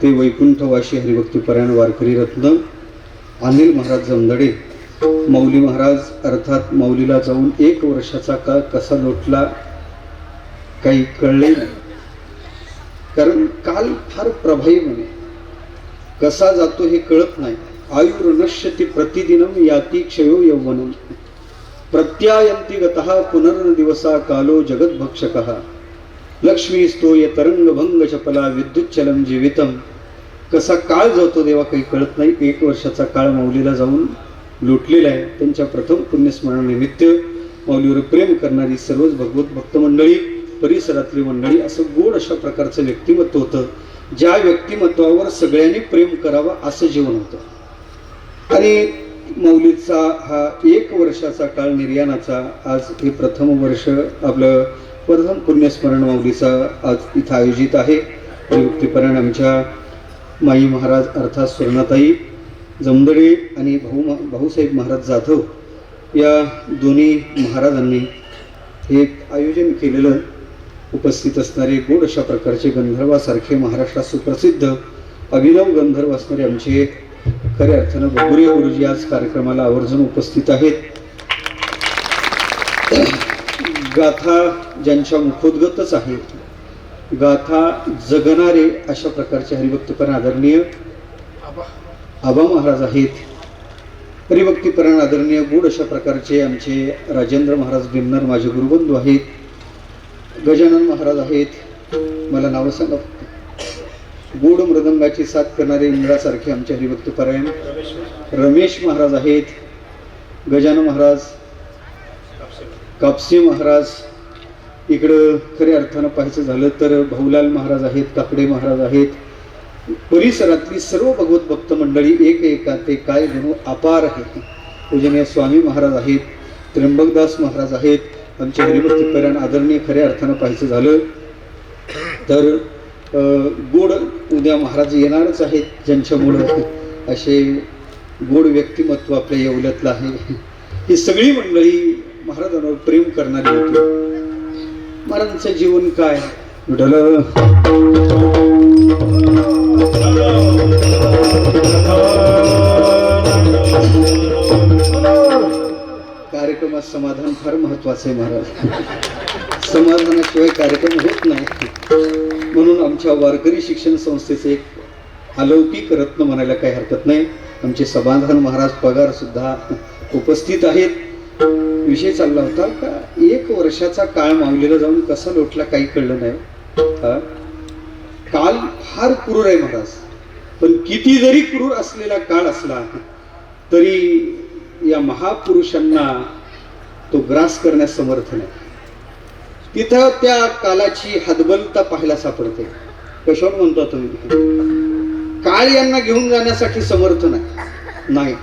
ते वैकुंठवासी हरिभक्तीपरायण वारकरी रत्न अनिल महाराज जमदडे मौली महाराज अर्थात मौलीला जाऊन 1 वर्षाचा काळ कसा लोटला काही कळले नाही. कारण काल फार प्रभावी म्हणे कसा जातो हे कळत नाही. आयुर्नश्यति प्रतिदिनम याती क्षयो यौवनम प्रत्यायन्ति गतः पुनर्दिवसा कालो जगद्भक्षकः लक्ष्मी स्तोय तरंगभंग चपला विद्युच्चलम जीवितम. कसा काळ जातो देवा काही कळत नाही. 1 वर्षाचा काळ मौलीला जाऊन लुटलेला आहे. त्यांच्या प्रथम पुण्यस्मरणानिमित्त मौलीवर प्रेम करणारी सर्वच भगवत भक्त मंडळी परिसरातली मंडळी असं गोड अशा प्रकारचं व्यक्तिमत्व होतं. ज्या व्यक्तिमत्वावर सगळ्यांनी प्रेम करावं असं जीवन होतं. आणि मौलीचा हा 1 वर्षाचा काळ निर्याणाचा आज हे प्रथम वर्ष आपलं प्रथम पुण्यस्मरण मौलीचा आज इथं आयोजित आहे. हरिभक्तीपरायण आमच्या माई महाराज अर्थात स्वर्णाताई जमदडे आणि भाऊसाहेब महाराज जाधव या दोन्ही महाराजांनी हे आयोजन केलेलं. उपस्थित असणारे गोड अशा प्रकारचे गंधर्वासारखे महाराष्ट्रात सुप्रसिद्ध अभिनव गंधर्व असणारे आमचे खऱ्या अर्थानं बगुरे गुरुजी आज कार्यक्रमाला आवर्जून उपस्थित आहेत. गाथा ज्यांच्या मुखोद्गतच आहे गाथा जगणारे अशा प्रकारचे हरिभक्तीपरायण आदरणीय आबा महाराज आहेत. हरिभक्तीपरायण आदरणीय गोड अशा प्रकारचे आमचे राजेंद्र महाराज बिमनर माझे गुरुबंधू आहेत. गजानन महाराज आहेत. मला नावं सांगा. गोड मृदंगाची साथ करणारे इंद्रासारखे आमचे हरिभक्तीपरायण रमेश महाराज आहेत. गजानन महाराज कापसे महाराज इकडं खऱ्या अर्थानं पाहायचं झालं तर भाऊलाल महाराज आहेत. काकडे महाराज आहेत. परिसरातली सर्व भगवत भक्त मंडळी एक ते काय जणू अपार आहे. पूजनीय स्वामी महाराज आहेत. त्र्यंबकदास महाराज आहेत. आमचे हरिभक्तीपरायण आदरणीय खऱ्या अर्थानं पाहायचं झालं तर गोड उद्या महाराज येणारच आहेत. ज्यांच्यामुळं असे गोड व्यक्तिमत्व आपल्या येवल्यातलं आहे. ही सगळी मंडळी महाराजांवर प्रेम करणारी होती. महाराजांचं जीवन काय विठ्ठल कार्यक्रमात समाधान फार महत्वाचं आहे. महाराज समाधानाशिवाय कार्यक्रम होत नाही. म्हणून आमच्या वारकरी शिक्षण संस्थेचे एक अलौकिक रत्न म्हणायला काही हरकत नाही. आमचे समाधान महाराज पगार सुद्धा उपस्थित आहेत. विषय चालला होता का 1 वर्षाचा काळ माऊलीला जाऊन कसा लोटला काही कळलं नाही. काल फार क्रूर आहे महाराज. पण किती जरी क्रूर असलेला काळ असला तरी या महापुरुषांना तो ग्रास करण्यास समर्थ नाही. तिथं त्या कालाची हतबलता पाहायला सापडते. कशावर म्हणतो तुम्ही काळ यांना घेऊन जाण्यासाठी समर्थ नाही.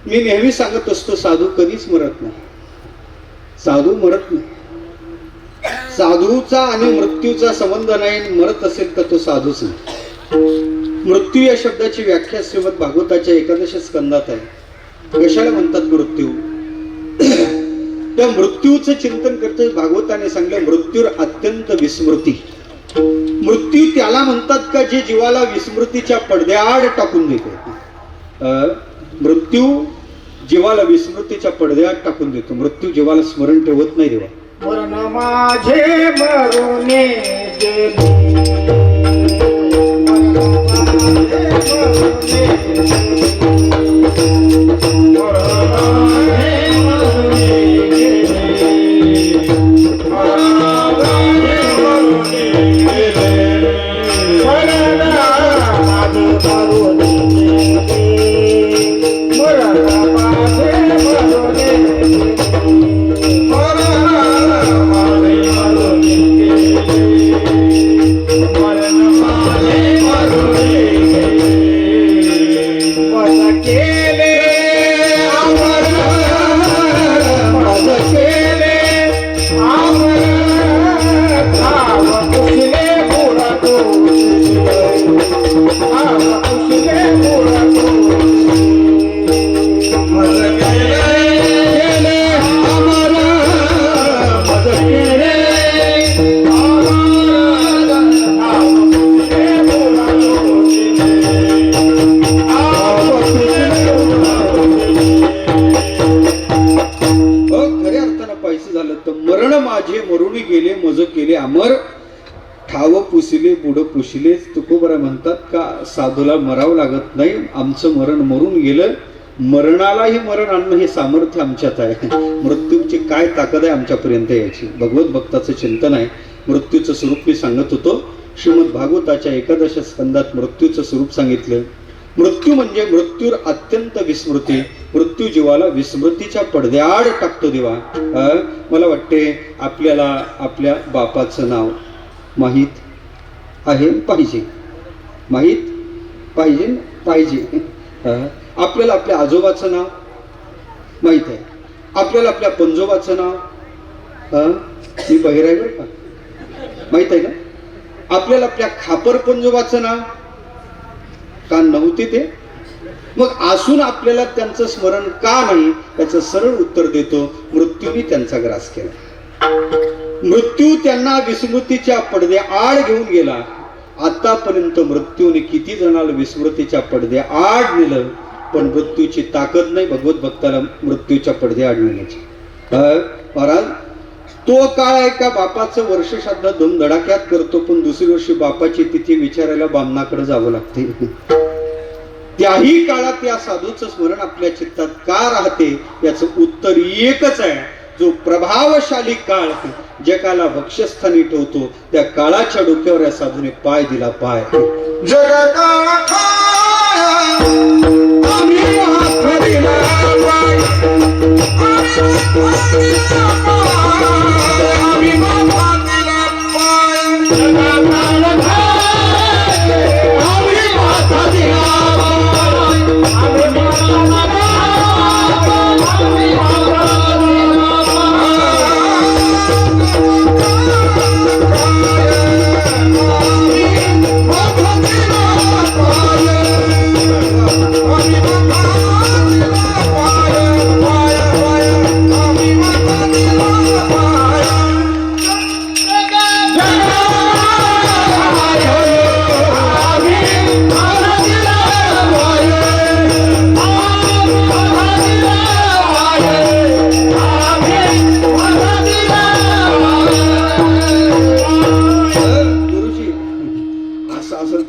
मी नेहमी सांगत असतो साधू कधीच मरत नाही. साधू मरत नाही. साधूचा आणि मृत्यूचा संबंध नाही. मरत असेल तर तो साधूच नाही. मृत्यू या शब्दाची व्याख्या श्रीमद भागवताच्या 11 स्कंदात आहे. कशाला म्हणतात मृत्यू. त्या मृत्यूचं चिंतन करते भागवताने सांगलं मृत्यूर अत्यंत विस्मृती. मृत्यू त्याला म्हणतात का जे जीवाला विस्मृतीच्या पडद्याआड टाकून देतो. मृत्यू जीवाला विस्मृतीच्या पडद्याआड टाकून देतो. मृत्यू जीवाला स्मरण ठेवत नाही. देवा मरण माझे मरुने पोशिले बुड पुशिलेच तुकोबरा म्हणतात का साधूला मरावं लागत नाही, आमचं मरण मरून गेलं, मरणालाही मरण आणणं हे सामर्थ्य आमच्यात आहे. मृत्यूची काय ताकद आहे आमच्यापर्यंत याची. भगवत भक्ताचं चिंतन आहे. मृत्यूचं स्वरूप मी सांगत होतो. श्रीमद भागवताच्या 11 स्कंदात मृत्यूचं स्वरूप सांगितलं. मृत्यू म्हणजे मृत्यूर अत्यंत विस्मृती. मृत्यू जीवाला विस्मृतीच्या पडद्याआड टाकतो देवा. मला वाटते आपल्याला आपल्या बापाचं नाव माहीत आहे पाहिजे, माहीत पाहिजे. आपल्याला आपल्या आजोबाचं नाव माहीत आहे, आपल्याला आपल्या पंजोबाचं नाव मी बहिर आहे बरं का, माहीत आहे ना. आपल्याला आपल्या खापर पंजोबाचं नाव का नव्हते ते, मग असून आपल्याला त्यांचं स्मरण का नाही याचं सरळ उत्तर देतो. मृत्यूने त्यांचा ग्रास केला. मृत्यू त्यांना विस्मृतीच्या पडद्याआड घेऊन गेला. आतापर्यंत मृत्यूने किती जणाला विस्मृतीच्या पडद्याआड नेलं, पण मृत्यूची ताकद नाही भगवत भक्ताला मृत्यूच्या पडद्याआड नेण्याची. महाराज तो काळ आहे का बापाचं वर्ष श्राद्ध धुमधडाक्यात करतो, पण दुसरी वर्षी बापाची तिथी विचारायला बामणाकडे जावं लागते. त्याही काळात या साधूचं स्मरण आपल्या चित्तात का राहते याचं उत्तर एकच आहे. जो प्रभावशाली काळ जगाला वक्षस्थानी ठेवतो त्या काळाच्या डोक्यावर या साधूने पाय दिला. पाय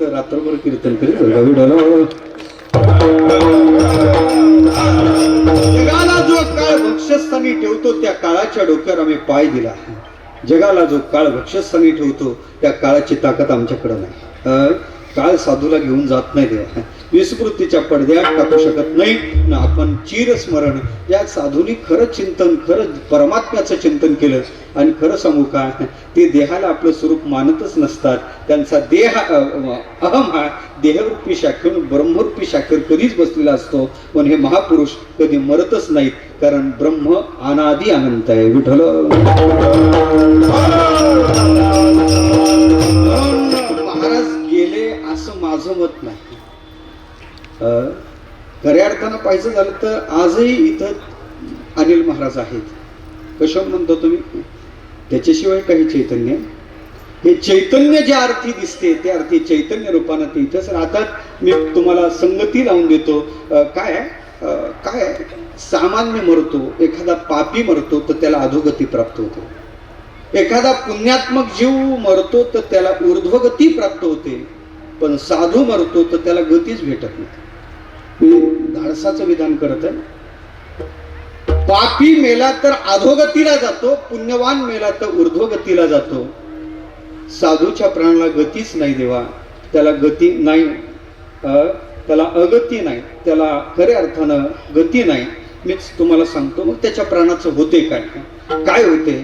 रात्रभर कीर्तन करेल. जगाला जो काळ वक्षस्थानी ठेवतो त्या काळाच्या डोक्यावर आम्ही पाय दिला. जगाला जो काळ वक्षस्थानी ठेवतो त्या काळाची ताकद आमच्याकडे नाही. काळ साधूला घेऊन जात नाही देवा. विस्मृतीच्या पडद्यात टाकू शकत नाही ना. आपण चिरस्मरण या साधूंनी खरं चिंतन, खरं परमात्म्याचं चिंतन केलं. आणि खरं सांगू का, ते देहाला आपलं स्वरूप मानतच नसतात. त्यांचा देह अहम हा देहरूपी शाखेवर ब्रह्मरूपी शाखेवर कधीच बसलेला असतो. पण हे महापुरुष कधी मरतच नाहीत, कारण ब्रह्म अनादि अनंत आहे. विठ्ठल महाराज गेले असं माझं मत नाही. खऱ्या अर्थानं पाहिजे झालं तर आजही इथं अनिल महाराज आहेत. कशावर म्हणतो तुम्ही, त्याच्याशिवाय काही चैतन्य, हे चैतन्य ज्या अर्थी दिसते त्या अर्थी चैतन्य रूपानं ते इथंच राहतात. मी तुम्हाला संगती लावून देतो. काय सामान्य मरतो, एखादा पापी मरतो तर त्याला अधोगती प्राप्त होते. एखादा पुण्यात्मक जीव मरतो तर त्याला ऊर्ध्वगती प्राप्त होते. पण साधू मरतो तर त्याला गतीच भेटत नाही. मी धाडसाचं विधान करत आहे. पापी मेला तर अधोगतीला जातो, पुण्यवान मेला तर ऊर्ध्वगतीला जातो. साधूच्या प्राणाला गतीच नाही देवा. त्याला गती नाही, त्याला अगती नाही, त्याला खऱ्या अर्थानं गती नाही. मीच तुम्हाला सांगतो मग त्याच्या प्राणाचं होते काय. काय होते,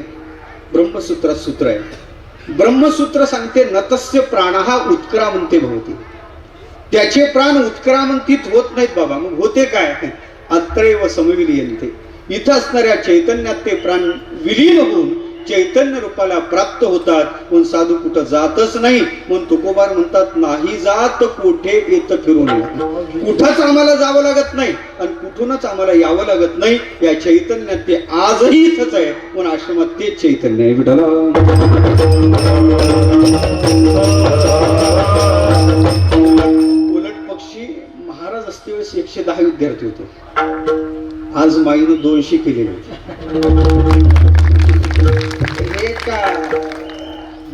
ब्रह्मसूत्रात सूत्र आहे. ब्रह्मसूत्र सांगते नतस्य प्राणहा उत्क्रामंते भवती. त्याचे प्राण उत्क्रामंतित होत नाहीत बाबा. मग होते काय, अत्रैव समविलीयन्ते. इथं असणाऱ्या चैतन्यात ते प्राण विलीन होऊन चैतन्य रूपाला प्राप्त होतात. पण साधू कुठं जातच नाही. म्हणून तुकोबार म्हणतात नाही जात कोठे येत फिरून. कुठंच आम्हाला जावं लागत नाही आणि कुठूनच आम्हाला यावं लागत नाही. या चैतन्यात ते आजही इथंच आहे. पण आश्रमात तेच चैतन्य आहे. विठ्ठला उलट पक्षी महाराज असते वेळेस 110 विद्यार्थी होते. आज माईनं 200 केलेले होते.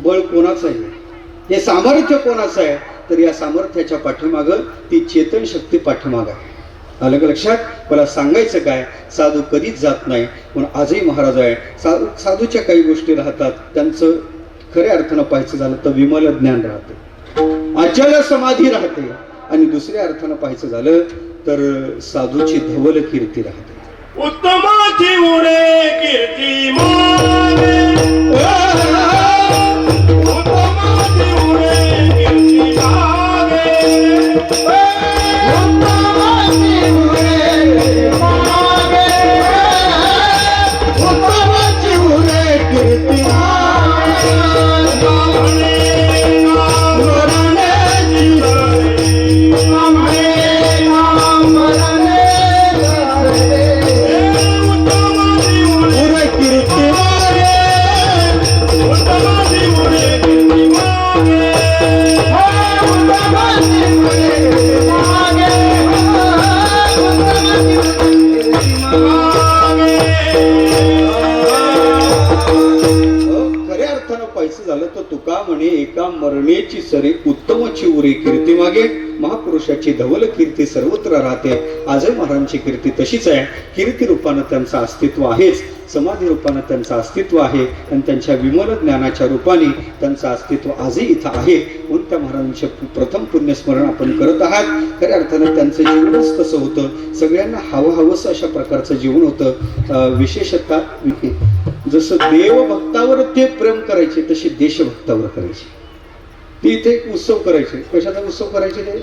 बळ कोणाचं आहे, हे सामर्थ्य कोणाचं आहे? तर या सामर्थ्याच्या पाठीमागं ती चेतन शक्ती पाठीमाग आहे. आलं का लक्षात? मला सांगायचं काय, साधू कधीच जात नाही, पण आजही महाराज आहे. साधूच्या काही गोष्टी राहतात, त्यांचं खऱ्या अर्थानं पाहायचं झालं तर विमल ज्ञान राहते, अचल समाधी राहते, आणि दुसऱ्या अर्थानं पाहायचं झालं तर साधूची धवल कीर्ती राहते. उत्तमाची उरे कीर्ती मागे, उत्तमाची उरे कीर्ती मागे, उत्तमाची उरे मागे, उत्तमाची उरे कीर्ती मागे, तुका म्हणे एका मरणेची सरी उत्तमची उरे कीर्ती मागे. महापुरुषाची धवल कीर्ती सर्वत्र राहते. आजही महाराजांची कीर्ती तशीच आहे. कीर्ती रूपानं त्यांचं अस्तित्व आहेच, समाधी रूपानं त्यांचं अस्तित्व आहे, आणि त्यांच्या विमल ज्ञानाच्या रूपाने त्यांचं अस्तित्व आजही इथं आहे. म्हणून त्या महाराजांचे प्रथम पुण्यस्मरण आपण करत आहात. खऱ्या अर्थानं त्यांचं जीवनच तसं होतं. सगळ्यांना हवंसं अशा प्रकारचं जीवन होतं. विशेषतः जसं देवभक्तावर ते प्रेम करायचे, तसे देशभक्तावर करायचे. ते इथे एक उत्सव करायचे. कशाचा उत्सव करायचे? ते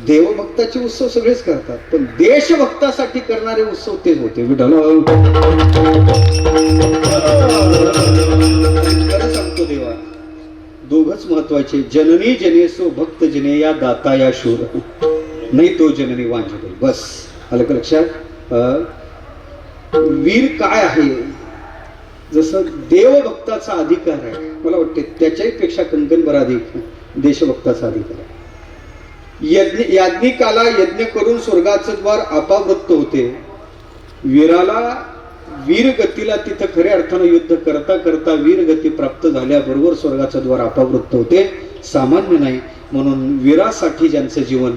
देवभक्ताचे उत्सव सगळेच करतात, पण देशभक्तासाठी करणारे उत्सव तेच होते. विठ्ठल खरं सांगतो देवा, दोघच महत्वाचे. जननी जनेसो भक्त जने या दाता या शूर, नाही तो जननी वांझिल. बस आलं का लक्षात? वीर काय आहे? जसं देवभक्ताचा अधिकार आहे, मला वाटते त्याच्याही पेक्षा कंकणभर अधिक देशभक्ताचा अधिकार आहे. याज्ञिकाला यज्ञ करून स्वर्गाचं द्वार अपावृत्त होते. वीराला वीरगतीला तिथं खऱ्या अर्थानं युद्ध करता करता वीरगती प्राप्त झाल्याबरोबर स्वर्गाचं द्वार अपावृत्त होते. सामान्य नाही. म्हणून वीरासाठी ज्यांचं जीवन,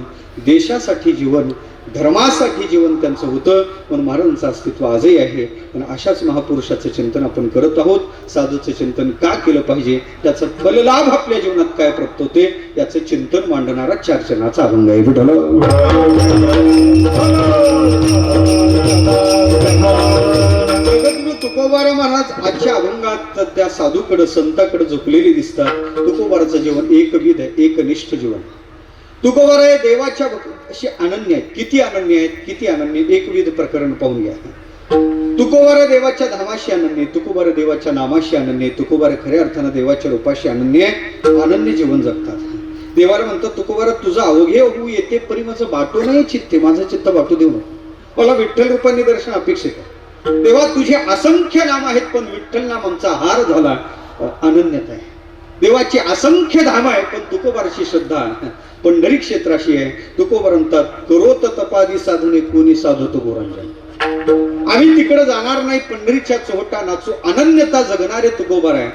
देशासाठी जीवन, धर्मासाठी जीवन त्यांचं होतं, म्हणून महाराजांचं अस्तित्व आजही आहे. पण अशाच महापुरुषाचं चिंतन आपण करत आहोत. साधूचं चिंतन का केलं पाहिजे, त्याचा फललाभ आपल्या जीवनात काय प्राप्त होते, याचं चिंतन मांडणारा चारचरणाचा अभंग आहे. तुकोबारा महाराज आजच्या अभंगात त्या साधूकडे, संताकडे झोपलेली दिसतात. तुकोबाराचं जीवन एकविध आहे, एकनिष्ठ जीवन. तुकोबारा हे देवाच्या अशी अनन्य आहेत. किती अनन्य आहेत, किती अनन्य. एकविध प्रकरण पाहून घ्या. तुकोबारा देवाच्या धामाशी अनन्य, तुकोबारा देवाच्या नामाशी अनन्य, तुकोबारा खऱ्या अर्थानं देवाच्या रूपाशी अनन्य, अनन्य जीवन जगतात. देवाला म्हणतात, तुकोबारा तुझं अवघे होऊ येते परी माझं बाटू नाही चित्ते, माझं चित्त बाटू देऊ नको, मला विठ्ठल रूपाने दर्शन अपेक्षित आहे. देवा तुझे असंख्य नाम आहेत, पण विठ्ठल नाम आमचा हार झाला, अनन्यता आहे. देवाची असंख्य धाम आहे, पण तुकोबाराची श्रद्धा पंढरी क्षेत्राशी आहे. तुकोबार म्हणतात, करोत तपादी साधने कोणी साधवतो गोरंजन. आम्ही तिकडे जाणार नाही, पंढरीच्या चोहटा नाचू. अनन्यता जगणारे तुकोबार आहे,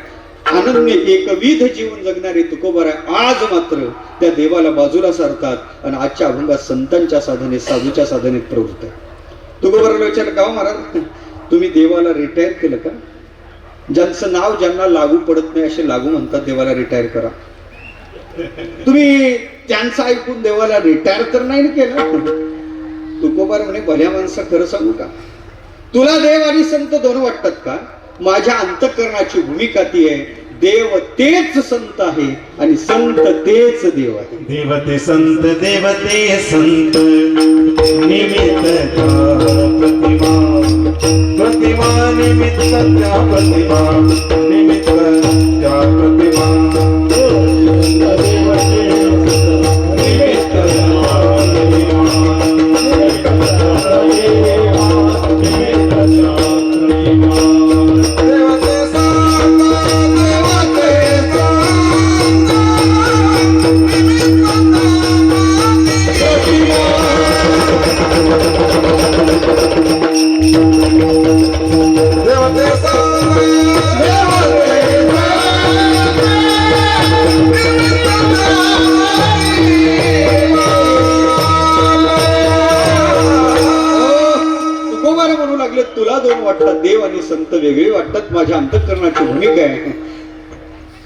अनन्य एकविध जीवन जगणारे तुकोबार आहे. आज मात्र त्या देवाला बाजूला सारतात आणि आजच्या अभंगात संतांच्या साधनेत, साधूच्या साधनेत प्रवृत्त आहे. तुकोबाराला विचारलं, का महाराज तुम्ही देवाला रिटायर केलं का? ज्यांचं नाव ज्यांना लागू पडत नाही असे लागू म्हणतात देवाला रिटायर करा. तुम्ही त्यांचं ऐकून देवाला रिटायर तर नाही केलं. तुकोबार म्हणे, भल्या माणसं खरं सांगू का, तुला देव आणि संत दोन वाटतात का? माझ्या अंतःकरणाची भूमिका ती आहे, देव तेच संत आहे आणि संत तेच देव आहे. देवते संत, देवते संत, निमित्त प्रतिमा, प्रतिमा निमित्त त्या प्रतिमा, निमित्त त्या प्रतिमा. देवते वाटतात, देव आणि संत वेगळे वाटतात, माझ्या अंतःकरणाची भूमिका आहे.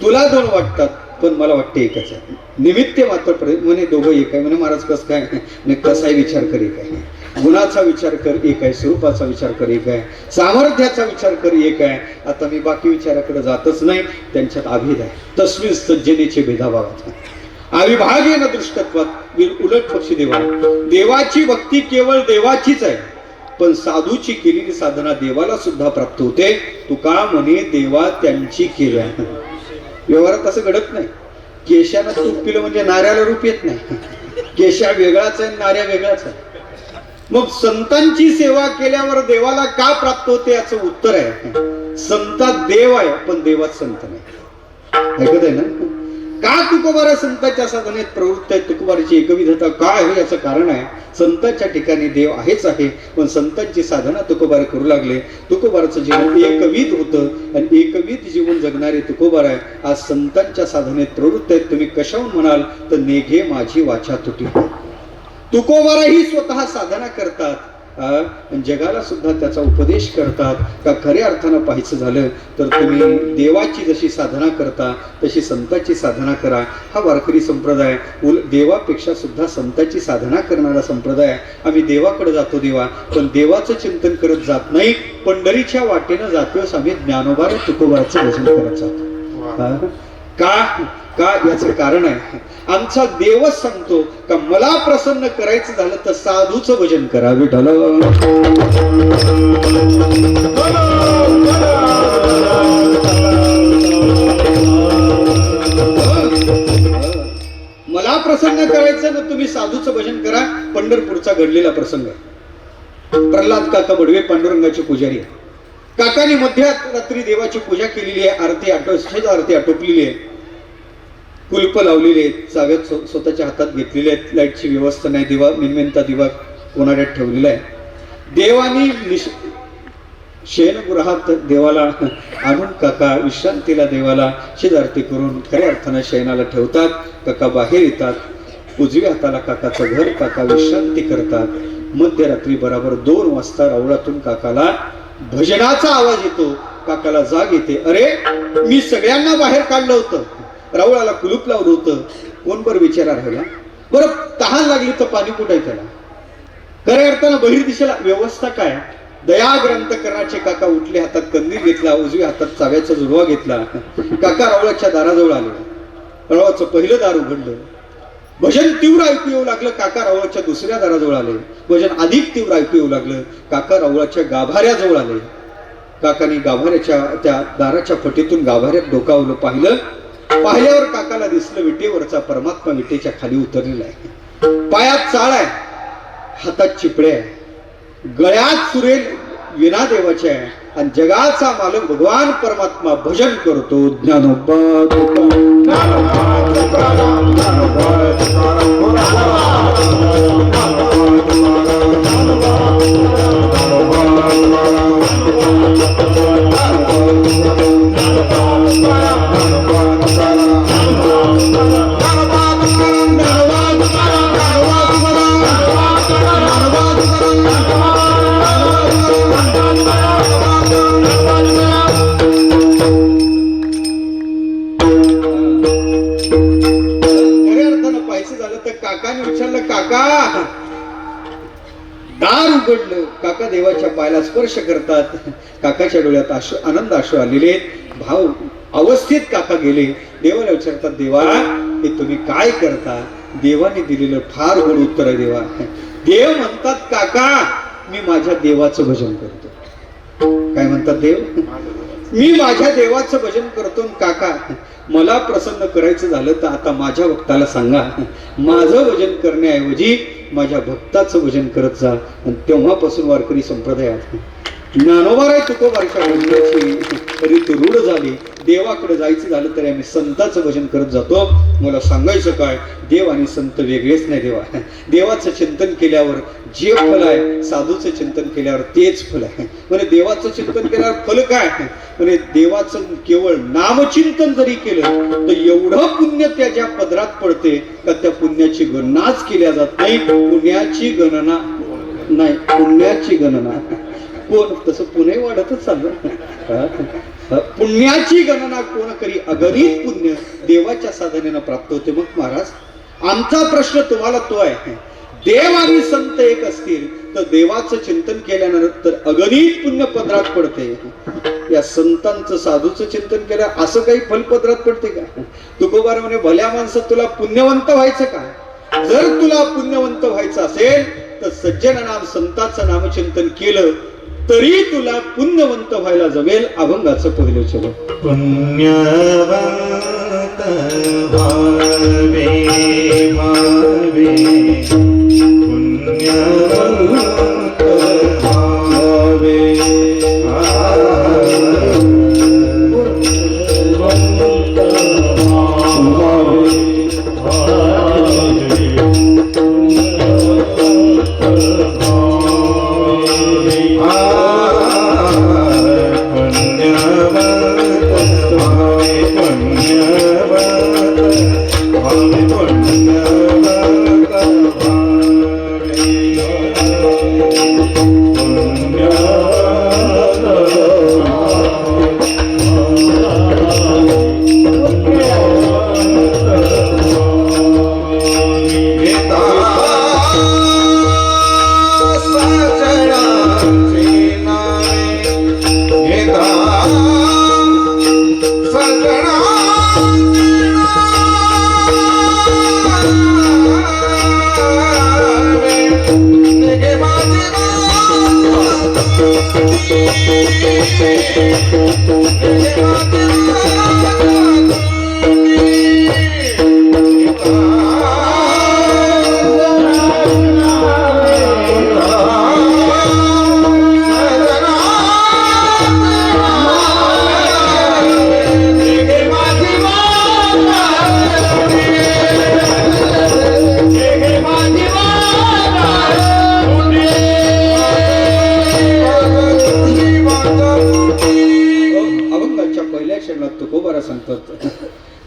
तुला दोन वाटतात पण मला वाटते एकच आहे. निमित्त मात्र म्हणे दोघं एक आहे. म्हणे महाराज कसं काय? म्हणे कसाही विचार कर एक आहे, गुणाचा विचार कर एक आहे, स्वरूपाचा विचार कर एक आहे, सामर्थ्याचा विचार कर एक आहे. आता मी बाकी विचाराकडे जातच नाही, त्यांच्यात अभेद आहे. तस्मिन सज्जनेचे भेदाभावात अविभागेन दृष्टत्वात उलट पक्षी देवा. देवाची भक्ती केवळ देवाचीच आहे, पण साधूची केलेली साधना देवाला सुद्धा प्राप्त होते. तुका म्हणे देवा त्यांची केल्या. व्यवहारात असं घडत नाही. केशाला तूप पिलं म्हणजे नाऱ्याला रूप येत नाही. केशा वेगळाच आहे, नाऱ्या वेगळाच आहे. मग संतांची सेवा केल्यावर देवाला का प्राप्त होते याचं उत्तर आहे, संतात देव आहे पण देवात संत नाही. ऐकत आहे ना? का तुकोबारा संतांच्या साधनेत प्रवृत्त आहे? तुकोबाराची एकविधता काय आहे याचं कारण आहे, संतांच्या ठिकाणी देव आहेच आहे, पण संतांची साधना तुकोबार करू लागले. तुकोबाराचं जीवन एकविध होतं आणि एकविध जीवन जगणारे तुकोबार आहे. आज संतांच्या साधनेत प्रवृत्त आहेत. तुम्ही कशाहून म्हणाल तर नेघे माझी वाचा तुटी. तुकोबाराही स्वतः साधना करतात, जगाला सुद्धा त्याचा उपदेश करतात. का खऱ्या अर्थानं पाहायचं झालं तर तुम्ही देवाची जशी साधना करता तशी संतांची साधना करा. हा वारकरी संप्रदाय देवापेक्षा सुद्धा संतांची साधना करणारा संप्रदाय आहे. आम्ही देवाकडे जातो देवा, पण देवाचं चिंतन करत जात नाही. पंढरीच्या वाटेनं जातोस आम्ही ज्ञानोबा तुकोबाराचं भजन करत जातो. का याचं कारण आहे, आमचा देवच सांगतो का मला प्रसन्न करायचं झालं तर साधूचं भजन करा. विठ्ठल मला प्रसन्न करायचं ना तुम्ही साधूचं भजन करा. पंढरपूरचा घडलेला प्रसंग, प्रल्हाद काका बडवे पांडुरंगाचे पुजारी. काकाने मध्यरात्री देवाची पूजा केलेली आहे. आरती आटोपलेली आहे, कुलप लावलेले आहेत, चाव्यात स्वतःच्या हातात घेतलेले आहेत. लाईटची व्यवस्था नाही, दिवा मिनमिनता दिवा कोणाड्यात ठेवलेला आहे. देवानी शयनगृहात देवाला आणून काका विश्रांतीला देवाला शिदारती करून खऱ्या अर्थानं शयनाला ठेवतात. काका बाहेर येतात, उजव्या हाताला काकाचं घर, काका विश्रांती करतात. मध्यरात्री बरोबर 2 वाजता रावळातून काकाला भजनाचा आवाज येतो. काकाला जाग येते. अरे मी सगळ्यांना बाहेर काढलं होतं, रावळाला कुलूप लावलं होतं, कोण बरं विचारा राहिला. बरं तहान लागली तर पाणी कुठे त्याला? खऱ्या अर्थानं बहिर्दिशेला व्यवस्था काय? दयाग्रंथकरणाचे काका उठले, हातात कंदील घेतला, उजव्या हातात चाव्याचा जुडवा घेतला. काका रावळाच्या दाराजवळ आले. रावळाचं पहिलं दार उघडलं, भजन तीव्र ऐकू येऊ लागलं. काका रावळाच्या दुसऱ्या दाराजवळ आले, भजन अधिक तीव्र ऐकू येऊ लागलं. काका रावळाच्या गाभाऱ्याजवळ आले. काकाने गाभाऱ्याच्या त्या दाराच्या फटीतून गाभाऱ्यात डोकावलं, पाहिल्यावर काकाला दिसलं विटेवरचा परमात्मा विटेच्या खाली उतरलेला आहे. पायात चाळ आहे, हातात चिपळे आहे, गळ्यात सुरेल विना देवाचे आहे आणि जगाचा मालक भगवान परमात्मा भजन करतो. ज्ञानोबा दार उघडलं. काका देवाच्या पायाला स्पर्श करतात. काकाच्या डोळ्यात आनंद अश्रू आलेले, भाव अवस्थेत काका गेले. देवाला विचारतात, देवा हे तुम्ही काय करता? देवाने दिलेलं फार गोड उत्तर आहे. देव म्हणतात, काका मी माझ्या देवाचं भजन करतो. काय म्हणतात देव? मी माझ्या देवाचं भजन करतो. काका मला प्रसन्न करायचं झालं तर आता माझ्या भक्ताला सांगा, माझं भजन करण्याऐवजी माझ्या भक्ताचं भजन करत जा. आणि तेव्हापासून वारकरी संप्रदायात ज्ञानोबाराय तुकोबाराच्या भजनाची रीत रूढ झाली. देवाकडे जायचं झालं तरी आम्ही संतांचं भजन करत जातो. मला सांगायचं काय, देव आणि संत वेगळेच नाही. देवाचं चिंतन केल्यावर जे फल आहे, साधूचं चिंतन केल्यावर तेच फल आहे. म्हणजे देवाचं चिंतन केल्यावर फल काय? म्हणजे देवाचं केवळ नामचिंतन जरी केलं तर एवढं पुण्य त्याच्या पदरात पडते का त्या पुण्याची गणनाच केल्या जात नाही. पुण्याची गणना कोण तसं पुणे वाढतच चाललं. पुण्याची गणना कोण करी, अगणित पुण्य देवाच्या साधनेनं प्राप्त होते. मग महाराज, आमचा प्रश्न तुम्हाला तो आहे, देव आणि संत एक असतील तर देवाचं चिंतन केल्यानंतर अगणित पुण्य पदरात पडते. या संतांचं साधूचं चिंतन केलं असं काही फल पदरात पडते का? तुकोबार म्हणे, भल्या माणसं तुला पुण्यवंत व्हायचं का? जर तुला पुण्यवंत व्हायचं असेल तर सज्जन नाम संतांचं नामचिंतन केलं तरी तुला पुण्यवंत व्हायला जमेल. अभंगाचं पहिलं चलो. पुण्यवंत भावे भावे पुण्यवंत भावे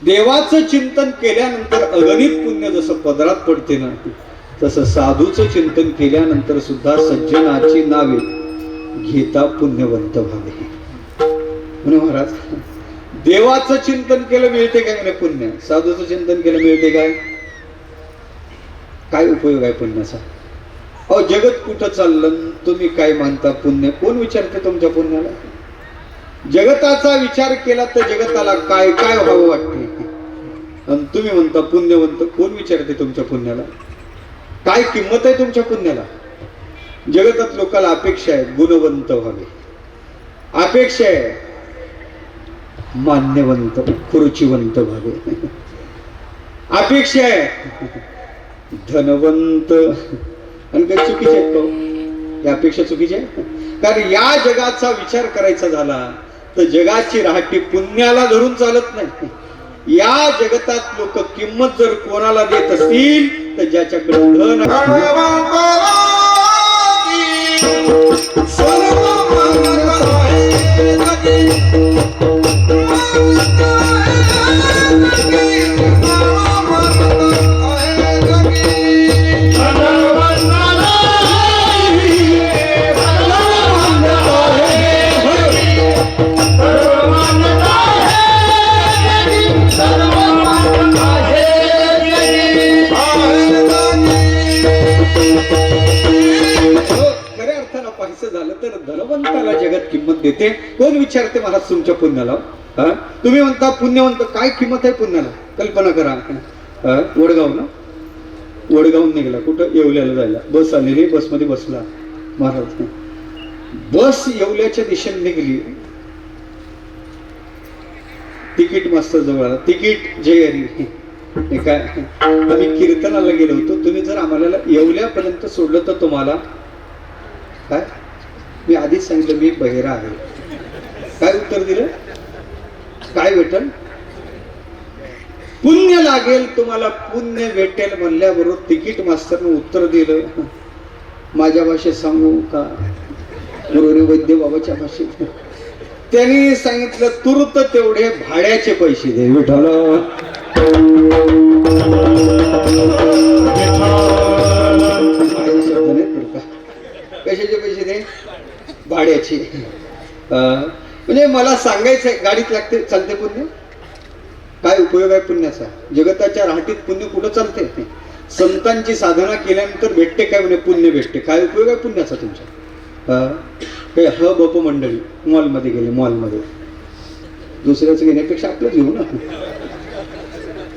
देवाचं चिंतन केल्यानंतर अगणित पुण्य जसं पदरात पडते ना, तसं साधूचं चिंतन केल्यानंतर सुद्धा सज्जनाची नावे घेता पुण्यवंत व्हावे. म्हणे महाराज, देवाचं चिंतन केलं मिळते काय? म्हणे पुण्य. साधूचं चिंतन केलं मिळते काय? काय उपयोग आहे पुण्याचा? अहो, जगत कुठं चाललं, तुम्ही काय मानता पुण्य? कोण विचारते तुमच्या पुण्याला? जगताचा विचार केला तर जगताला काय काय व्हावं वाटते, आणि तुम्ही म्हणता पुण्यवंत. कोण विचारते तुमच्या पुण्याला? काय किंमत आहे तुमच्या पुण्याला? जगतात लोकांना अपेक्षा आहे गुणवंत व्हावे, अपेक्षा आहे मान्यवंत खुर्चीवंत व्हावे, अपेक्षा आहे धनवंत. आणि काही चुकीचे आहेत का? या अपेक्षा चुकीची आहे. कारण या जगाचा विचार करायचा झाला तर जगाची राहटी पुण्याला धरून चालत नाही. या जगतात लोक किंमत जर कोणाला देत असतील तर ज्याच्याकडे धन धनवंताला जगत किंमत देते. कोण विचारते महाराज तुमच्या पुण्याला? तुम्ही म्हणता पुण्यवंत. काय किंमत आहे पुण्याला? कल्पना करा. वडगाव ना, वडगावून निघाला कुठं? येवल्याला जायला. बस आलेली, बसमध्ये बसला महाराज. बस येवल्याच्या दिशेने निघली. तिकीट मास्तर जवळ आला. तिकीट जयहरी. काय, आम्ही कीर्तनाला गेलो होतो, तुम्ही जर आम्हाला येवल्यापर्यंत सोडलं तर तुम्हाला काय? मी आधीच सांगितलं मी बहिरा आहे. काय उत्तर दिलं? काय भेटल? पुण्य लागेल तुम्हाला, पुण्य भेटेल म्हणल्याबरोबर तिकीट मास्तरनं उत्तर दिलं. माझ्या भाषेत सांगू का? मुरुरी वैद्य बाबाच्या भाषेत त्यांनी सांगितलं, तुर्त तेवढे भाड्याचे पैसे दे. विठ्ठल माझे शब्द नाही, कशाचे पैसे दे? भाड्याचे. सांगायचंय गाडीत लागते चालते पुण्य? काय उपयोग आहे पुण्याचा? जगताच्या राहटीत पुण्य कुठं चालते? संतांची साधना केल्यानंतर भेटते काय म्हणे? पुण्य भेटते. काय उपयोग आहे पुण्याचा तुमच्या? काही बप मंडळी मॉलमध्ये गेले, मॉलमध्ये दुसऱ्याच घेण्यापेक्षा आपलंच घेऊ ना.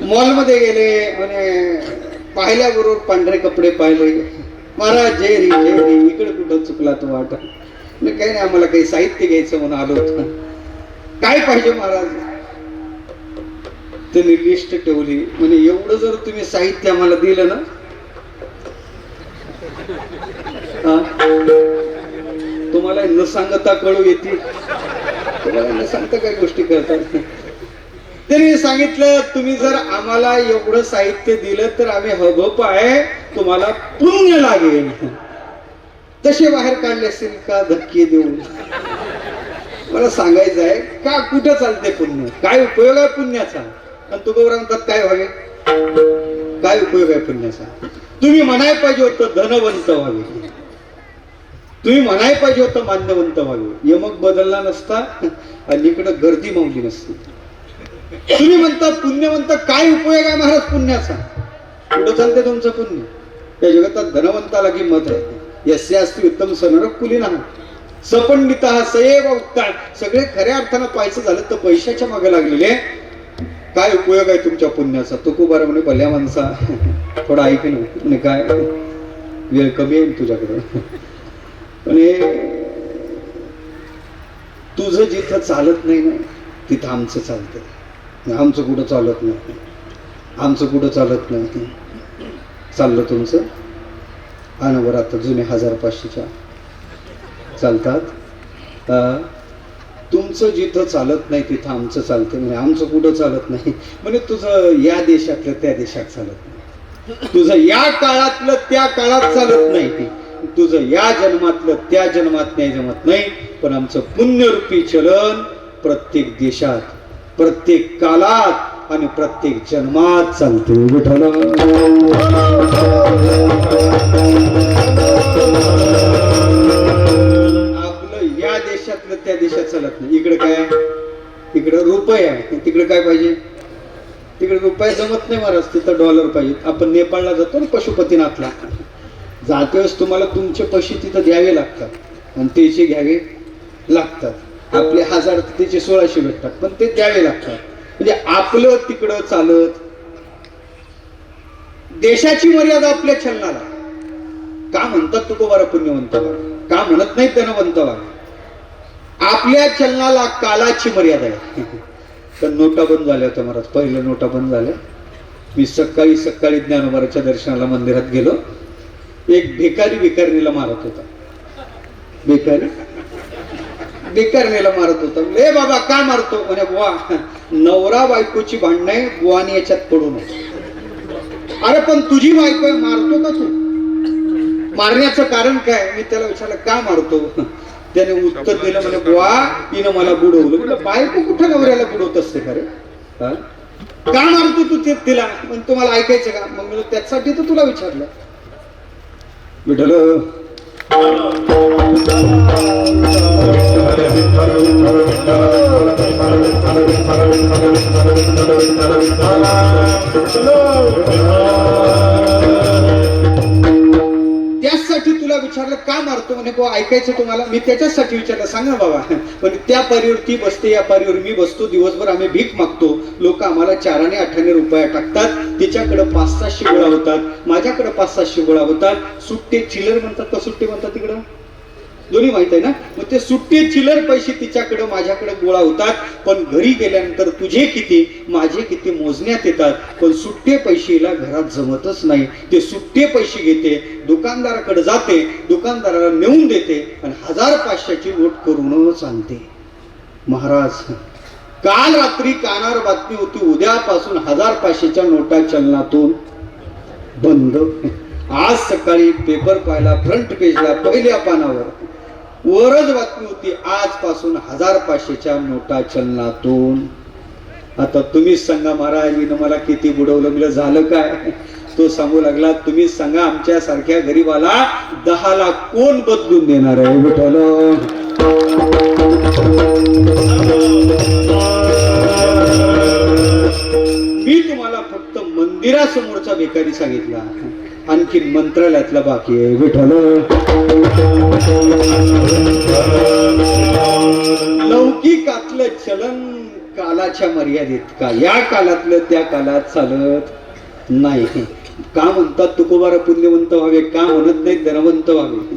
मॉलमध्ये गेले म्हणे, पाहिल्याबरोबर पांढरे कपडे पाहिले, महाराज जय री जय री, इकडे कुठं चुकला तो वाटा. काही नाही, आम्हाला काही साहित्य घ्यायचं म्हणून आलो होतो. काय पाहिजे महाराज? त्यांनी लिस्ट ठेवली म्हणजे एवढं जर तुम्ही साहित्य आम्हाला दिलं ना, तुम्हाला न सांगता कळू येते. तुम्हाला न सांगता काय गोष्टी करतात. त्यांनी सांगितलं, तुम्ही जर आम्हाला एवढं साहित्य दिलं तर आम्ही हबप आहे, तुम्हाला पुण्य लागेल. तसे बाहेर काढले असेल का धक्के देऊन? मला सांगायचं आहे का कुठं चालते पुण्य? काय उपयोग आहे पुण्याचा? आणि तुकोबरा म्हणतात काय व्हावे? काय उपयोग आहे पुण्याचा? तुम्ही म्हणाय पाहिजे होतं धनवंत व्हावे, तुम्ही म्हणाय पाहिजे होतं मान्यवंत व्हावे. यमक बदलला नसता आणि इकडं गर्दी मावली नसती. तुम्ही म्हणता पुण्यवंत. काय उपयोग आहे महाराज पुण्याचा? कुठं चालते तुमचं पुण्य? या जगतात धनवंताला किंमत आहे. यस्य अस्ति उत्तम सनरक कुलीना सपंडिता सएव उत्तान. सगळे खऱ्या अर्थानं पाहायचं झालं तर पैशाच्या मागे लागलेले. काय उपयोग आहे तुमच्या पुण्याचा? तुकोबारा म्हणे, भल्या माणसा थोडा ऐक ना म्हणे, काय वेळ कमी आहे तुझ्याकडे म्हणे, तुझं जिथं चालत नाही ना तिथं आमचं चालतं. आमचं कुठं चालत नाही, आमचं कुठं चालत नाही. चाललं तुमचं आनवर. आता जुने 1500च्या चालतात. तुमचं जिथं चालत नाही तिथं आमचं चालतं. म्हणजे आमचं कुठं चालत नाही म्हणजे तुझं या देशातलं त्या देशात चालत नाही, तुझं या काळातलं त्या काळात चालत नाही, तुझं या जन्मातलं त्या जन्मात नाही जमत नाही. पण आमचं पुण्यरूपी चलन प्रत्येक देशात, प्रत्येक काळात आणि प्रत्येक जन्मात चालते. विठ्ठल या देशातलं त्या देशात चालत नाही. इकडे काय? इकडे रुपये आहे, तिकडे काय पाहिजे? तिकडे रुपये जमत नाही महाराज, तिथं डॉलर पाहिजे. आपण नेपाळला जातो ना पशुपतीनाथला, जातेवेळेस तुम्हाला तुमचे पैसे तिथं द्यावे लागतात आणि त्याचे घ्यावे लागतात. आपले 1000 त्याचे 1600 भेटतात, पण ते द्यावे लागतात. म्हणजे आपलं तिकडं चालत. देशाची मर्यादा आपल्या चलनाला. का म्हणतात तुकोबारा पुण्यवंत व्हा? का म्हणत नाही धनवंत व्हा? आपल्या चलनाला कालाची मर्यादा आहे. तर नोटा बंद झाल्या होत्या महाराज, पहिल्या नोटा बंद झाल्या. मी सकाळी ज्ञानोबाराच्या दर्शनाला मंदिरात गेलो. एक भिकारीला मारत होता. भिकारीला मारत होता. ए बाबा का मारतो? म्हणे बुवा नवरा बायकोची भांडणे बुवानी याच्यात पडू नये. अरे पण तुझी बायको मारतो का तू? मारण्याचं कारण काय? मी त्याला विचारलं का मारतो? त्याने उत्तर दिलं म्हणे बुवा तिनं मला बुडवलं. बायको कुठं नवऱ्याला बुडवत असते खरे? का मारतो तू तिला? पण तुम्हाला ऐकायचं का? मग मी त्यासाठी तर तुला विचारलं. विठ्ठल त्यासाठी तुला विचारलं का मारतो? म्हणे बुवा ऐकायचं तुम्हाला? मी त्याच्यासाठी विचारलं. सांगा बाबा. पण त्या पारीवर ती बसते, या पारीवर मी बसतो. दिवसभर आम्ही भीक मागतो. लोक आम्हाला 4 आणि 8 रुपया टाकतात. तिच्याकडे 500-700 गोळा होतात, माझ्याकडे 500-700 गोळा होतात. सुट्टे चिल्लर म्हणतात का सुट्टे म्हणतात तिकडं? दोन्ही माहित आहे ना? मग ते सुट्टे चिल्लर पैसे तिच्याकडे माझ्याकडे गोळा होतात. पण घरी गेल्यानंतर तुझे किती माझे किती मोजण्यात येतात. पण सुट्टे पैसेला घरात जमतच नाही. ते सुट्टे पैसे घेते, दुकानदाराकडे जाते, दुकानदाराला नेऊन देते आणि 1500ची नोट करूनच आणते. महाराज काल रात्री कानावर बातमी होती, उद्यापासून 1500च्या नोटा चलनातून बंद. आज सकाळी पेपर पाहिला, फ्रंट पेजला पहिल्या पानावर वरच बातमी होती, आजपासून 1500च्या नोटा चलनातून. आता तुम्हीच सांगा महाराज मला किती बुडवलं. म्हणजे झालं काय? तो सांगू लागला, तुम्हीच सांगा आमच्या सारख्या गरीबाला 10 लाख कोण बदलून देणार आहे? विठ्ठल मी तुम्हाला फक्त मंदिरासमोरचा भिकारी सांगितला, आणखी मंत्रालयातला बाकी आहे. विठ्ठल लौकिकातलं चलन कालाच्या मर्यादेत का या कालातलं त्या कालात चालत नाही. का म्हणतात तुकोबारा पुण्यवंत व्हावे, का म्हणत नाही धनवंत व्हावे.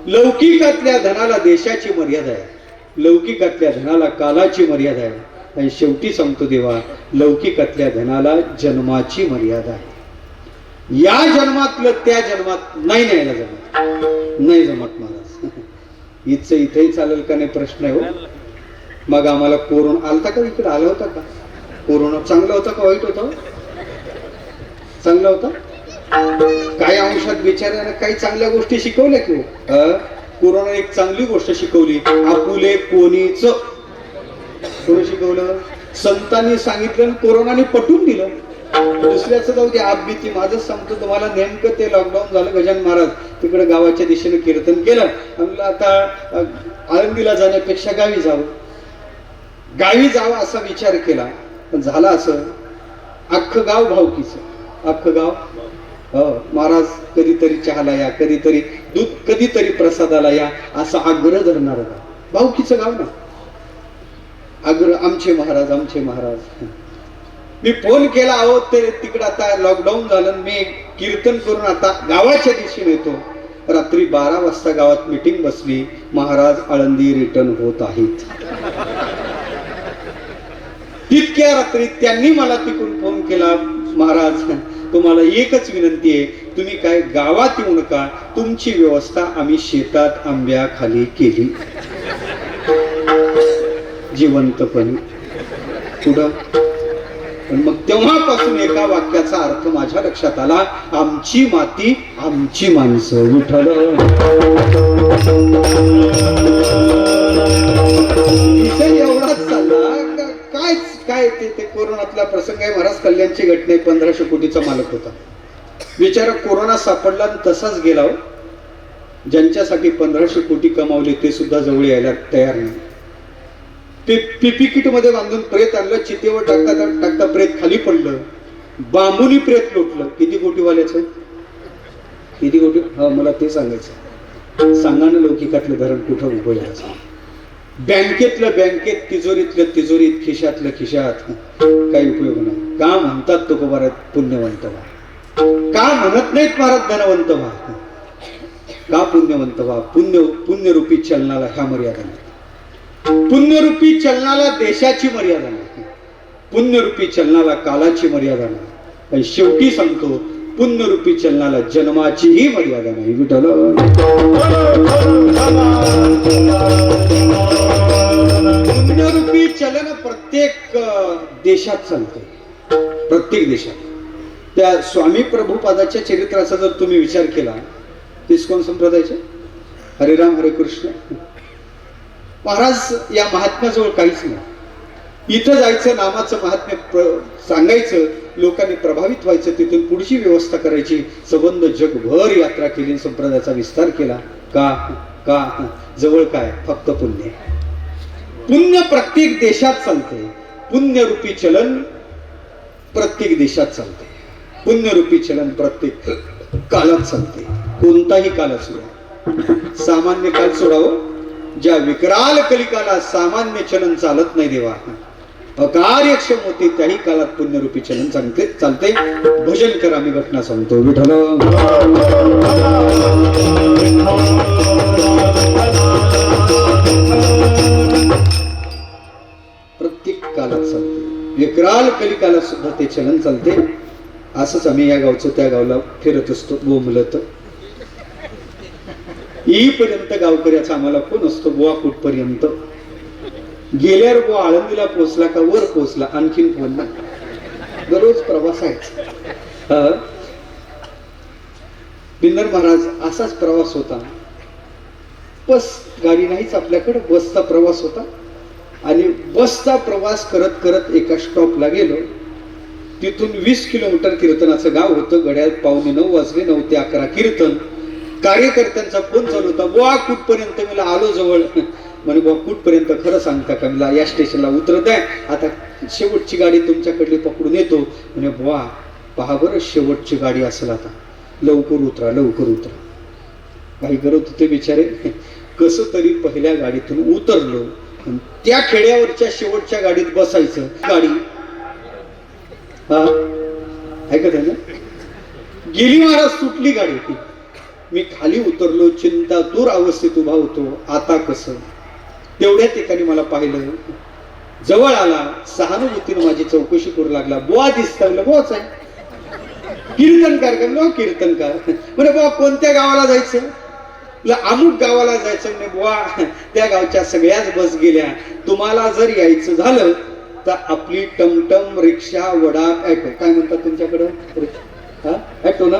लौकिकातल्या धनाला देशाची मर्यादा आहे, लौकिकातल्या धनाला कालाची मर्यादा आहे, आणि शेवटी सांगतो देवा, लौकिकातल्या धनाला जन्माची मर्यादा आहे. या जन्मातलं त्या जन्मात नाही न्यायला जमत, नाही जमत महाराज. इथं इथेही चालेल का नाही प्रश्न आहे हो. मग आम्हाला कोरोना आलता का, इकडे आला होता का कोरोना? चांगला होता का वाईट होता? चांगला होता. काही अंशात बिचाऱ्यानं काही चांगल्या गोष्टी शिकवल्या की कोरोना एक चांगली गोष्ट शिकवली, आपुले कोणीच. कोणी शिकवलं? संतांनी सांगितलं, कोरोनाने पटवून दिलं. दुसऱ्याचं जाऊ दे, आपबीती. माझंच सांगतो तुम्हाला, नेमकं ते लॉकडाऊन झालं, गजानन महाराज तिकडे गावाच्या दिशेने कीर्तन केलं. म्हणलं आता आळंदीला जाण्यापेक्षा गावी जावं, गावी जावं असा विचार केला. पण झालं असं, अख्खं गाव भावकीचं, अख्खं गाव. महाराज कधीतरी चहाला या, कधीतरी दूध, कधीतरी प्रसादाला या, असा आग्रह धरणार गाव, भावकीचं गाव ना. आग्रह, आमचे महाराज, आमचे महाराज. मी फोन केला, आहोत ते तिकडे आता लॉकडाऊन झालं, मी कीर्तन करून आता गावाच्या दिशेने येतो. रात्री 12 वाजता गावात मीटिंग बसली, महाराज आळंदी रिटर्न होत आहेत. तितक्या रात्री त्यांनी मला तिकडून फोन केला, महाराज तुम्हाला एकच विनंती आहे, तुम्ही काय गावात येऊ नका, तुमची व्यवस्था आम्ही शेतात आंब्याखाली केली. जिवंतपणे पुढं. पण मग तेव्हापासून एका वाक्याचा अर्थ माझ्या लक्षात आला, आमची माती आमची माणसं. विठ्ठल एवढाच चालला. काय ते कोरोनातला प्रसंग आहे महाराज. कल्याणची घटना, 1500 कोटीचा मालक होता बिचारा, कोरोना सापडला आणि तसाच गेला. ज्यांच्यासाठी 1500 कोटी कमावले ते सुद्धा जवळ यायला तयार नाही. ते पीपी किट मध्ये बांधून प्रेत आणलं, चितेवर टाकता टाकता प्रेत खाली पडलं, बांबूनी प्रेत लोटलं. किती कोटीवाल्याचं, किती कोटी? हा मला ते सांगायचं. सांगा ना, लौकिकातलं धरण कुठं उभं यायचं? बँकेतलं बँकेत, तिजोरीतलं तिजोरीत, खिशातलं खिशात. काही उपयोग नाही. का म्हणतात तुकोबारा पुण्यवंत व्हा? का म्हणत नाहीत महाराज धनवंत व्हा? का पुण्यवंत व्हा? पुण्यरूपी चलनाला ह्या मर्यादा नाही. पुण्यरूपी चलनाला देशाची मर्यादा नाही, पुण्यरूपी चलनाला कालाची मर्यादा नाही, आणि शेवटी सांगतो, पुण्यरूपी चलनाला जन्माचीही मर्यादा नाही. विठ्ठल पुण्यरूपी चलन प्रत्येक देशात चालते, प्रत्येक देशात. त्या स्वामी प्रभुपादाच्या चरित्राचा जर तुम्ही विचार केला, इस्कॉन संप्रदायाचे हरे राम हरे कृष्ण, महाराज या महात्म्याजवळ काहीच नाही. इथं जायचं, नामाचं महात्म्य सांगायचं, लोकांनी प्रभावित व्हायचं, तिथून पुढची व्यवस्था करायची. संबंध जगभर यात्रा केली, संप्रदायाचा विस्तार केला. का जवळ काय? फक्त पुण्य. पुण्य प्रत्येक देशात चालते, पुण्यरूपी चलन प्रत्येक देशात चालते, पुण्यरूपी चलन प्रत्येक कालात चालते. कोणताही काल असू द्या, सामान्य काल सोडावं. ज्या विकराल कलिकाला सामान्य चलन चालत नाही देवा, अकार्यक्षम होते, त्याही काळात पुण्यरूपी चलन चालते. भजन करा, मी घटना सांगतो. विठ्ठल प्रत्येक काळात चालते, विकराल कलिकाला सुद्धा ते चलन चालते. असंच आम्ही या गावचं त्या गावला फिरत असतो, बोंबलत. येईपर्यंत गावकऱ्याचा आम्हाला फोन असतो, बुवा कुठपर्यंत गेल्यावर बुवा आळंदीला पोहोचला का? वर पोहोचला, आणखीन फोन ना. दररोज प्रवास आहे. बिन्नर महाराज असाच प्रवास होता. बस गाडी नाहीच आपल्याकडे, बसचा प्रवास होता. आणि बसचा प्रवास करत करत एका स्टॉपला गेलो. तिथून 20 किलोमीटर कीर्तनाचं गाव होतं. घड्याळ 9:15 वाजले, 9 ते 11 कीर्तन. कार्यकर्त्यांचा फोन चालू होता, बुवा कुठपर्यंत? मला आलो जवळ. म्हणे बुवा कुठपर्यंत खरं सांगता का? मला या स्टेशनला उतरत आहे, आता शेवटची गाडी तुमच्याकडली पकडून येतो. म्हणे बुवा पहा बरं, शेवटची गाडी असेल, आता लवकर उतरा, लवकर उतरा. काही करत होते बिचारे, कसं तरी पहिल्या गाडीतून उतरलो. त्या खेड्यावरच्या शेवटच्या गाडीत बसायचं. गाडी हा ऐकत आहे ना, गेली महाराज, सुटली गाडी. मी खाली उतरलो, चिंतातूर अवस्थेत उभा होतो. आता कसं? तेवढ्या ठिकाणी मला पाहिलं, जवळ आला, सहानुभूतीने माझी चौकशी करू लागला. बुवा दिसता? बुवाच आहे. कीर्तनकार का? कीर्तनकार. म्हणे बुवा कोणत्या गावाला जायचं? अमुक गावाला जायचं. म्हणे बुवा त्या गावच्या सगळ्याच बस गेल्या, तुम्हाला जर यायचं झालं तर आपली टमटम, रिक्षा, वडा, ॲटो, काय म्हणतात तुमच्याकडं? ॲटो ना.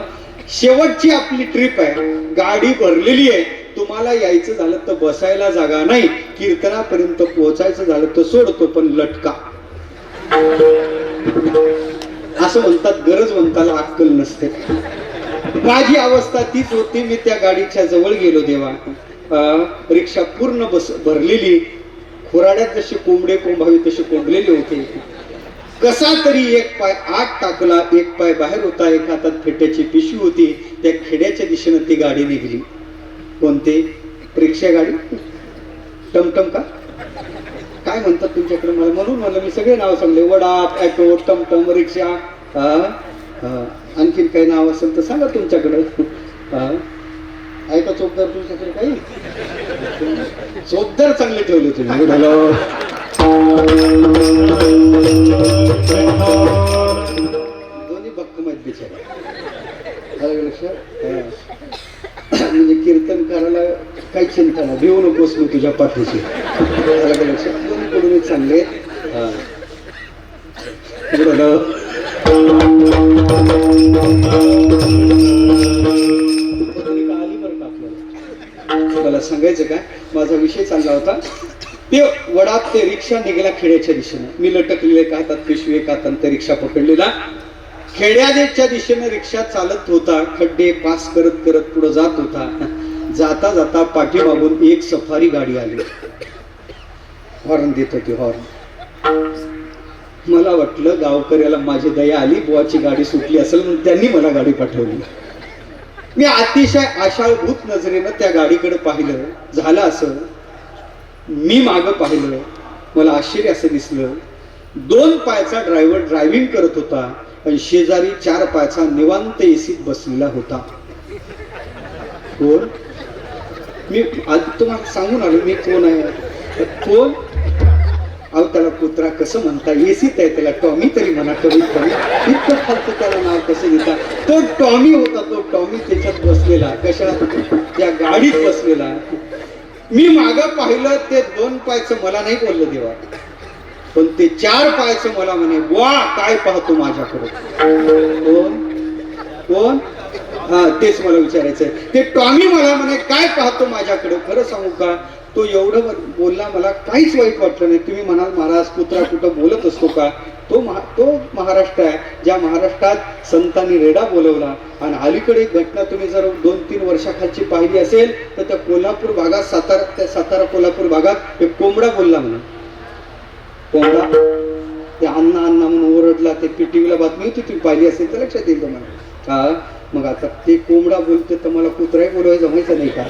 शेवटची आपली ट्रिप आहे, गाडी भरलेली आहे, तुम्हाला यायचं झालं तर बसायला जागा नाही, कीर्तनापर्यंत पोहोचायचं झालं तर सोडतो पण लटका. असं म्हणतात, गरजवंताला अक्कल नसते. माझी अवस्था तीच होती. मी त्या गाडीच्या जवळ गेलो. देवा, रिक्षा पूर्ण बस भरलेली, खोराड्यात जसे कोंबडे कोंबावे तसे कोंबलेले होते. कसा तरी एक पाय आत टाकला, एक पाय बाहेर होता, एक हातात फेट्याची पिशवी होती. त्या खेड्याच्या दिशेनं ती गाडी निघाली. कोणते? रिक्षा गाडी, टमटम का काय म्हणतात तुमच्याकडे? मला म्हणून म्हणलं, मी सगळे नाव सांगले, वडा, ॲटो, टमटम, रिक्षा. आणखीन काही नाव असेल तर सांगा तुमच्याकडे. ऐका चोपदार तुमच्याकडे काही? चोपदार चांगले ठेवले तुम्ही. दोन्ही भक्कम आहेत बिचारे. लक्षात म्हणजे कीर्तनकाराला काही चिंता नाही, भिवू नकोस मी तुझ्या पाठीशी. लक्षात दोन्ही कडून चांगले. मला सांगायचं काय, माझा विषय चालला होता. ते वडाप ते रिक्षा निघाला खेड्याच्या दिशेने. मी लटकलेले, एका हातात पिशवी, एका हातात ते रिक्षा पकडलेला. खेड्याच्या दिशेने रिक्षा चालत होता. खड्डे पास करत करत पुढे जात होता. जाता जाता पाठीमागून एक सफारी गाडी आली, हॉर्न देत होती, हॉर्न. मला वाटलं गावकऱ्याला माझी दया आली, बुवाची गाडी सुटली असेल म्हणून त्यांनी मला गाडी पाठवली. मी अतिशय आशाळभूत नजरेनं त्या गाडीकडे पाहिलं. झालं असं, मी मागं पाहिलं, मला आश्चर्य असं दिसलं, 2 पायाचा ड्रायव्हर ड्रायव्हिंग करत होता आणि शेजारी 4 पायाचा निवांत एसीत बसलेला होता. कोण? मी आज तुम्हाला सांगून आलो मी कोण आहे. कोण? अहो त्याला कुत्रा कसं म्हणता? एसीत आहे, त्याला टॉमी तरी म्हणा कमीत कमी. इतकं फालतू त्याला नाव कसं देता? तो टॉमी होता. तो टॉमी त्याच्यात बसलेला. कशा? त्या गाडीत बसलेला. मी मागं पाहिलं, ते 2 पायचं मला नाही बोललं देवा, पण ते 4 पायचं मला म्हणे, वा काय पाहतो माझ्याकडे? कोण? कोण? हा तेच मला विचारायचंय. ते टॉमी मला म्हणे काय पाहतो माझ्याकडे? खरं सांगू का, तो एवढं बोलला, मला काहीच वाईट वाटलं नाही. तुम्ही म्हणाल महाराज कुत्रा कुठं बोलत असतो का? तो महाराष्ट्र आहे, ज्या महाराष्ट्रात संतांनी रेडा बोलवला. आणि अलीकडे एक घटना तुम्ही जर 2-3 वर्षाखालची पाहिली असेल तर त्या कोल्हापूर भागात, सातारा कोल्हापूर भागात एक कोंबडा बोलला म्हणून. कोंबडा ते अण्णा अण्णा म्हणून ओरडला. ते टीव्हीला बातमी होती, तुम्ही पाहिली असेल तर लक्षात येईल तुम्हाला. हा मग आता ते कोंबडा बोलते तर मला कुत्राही बोलवायचं जमायचं नाही का?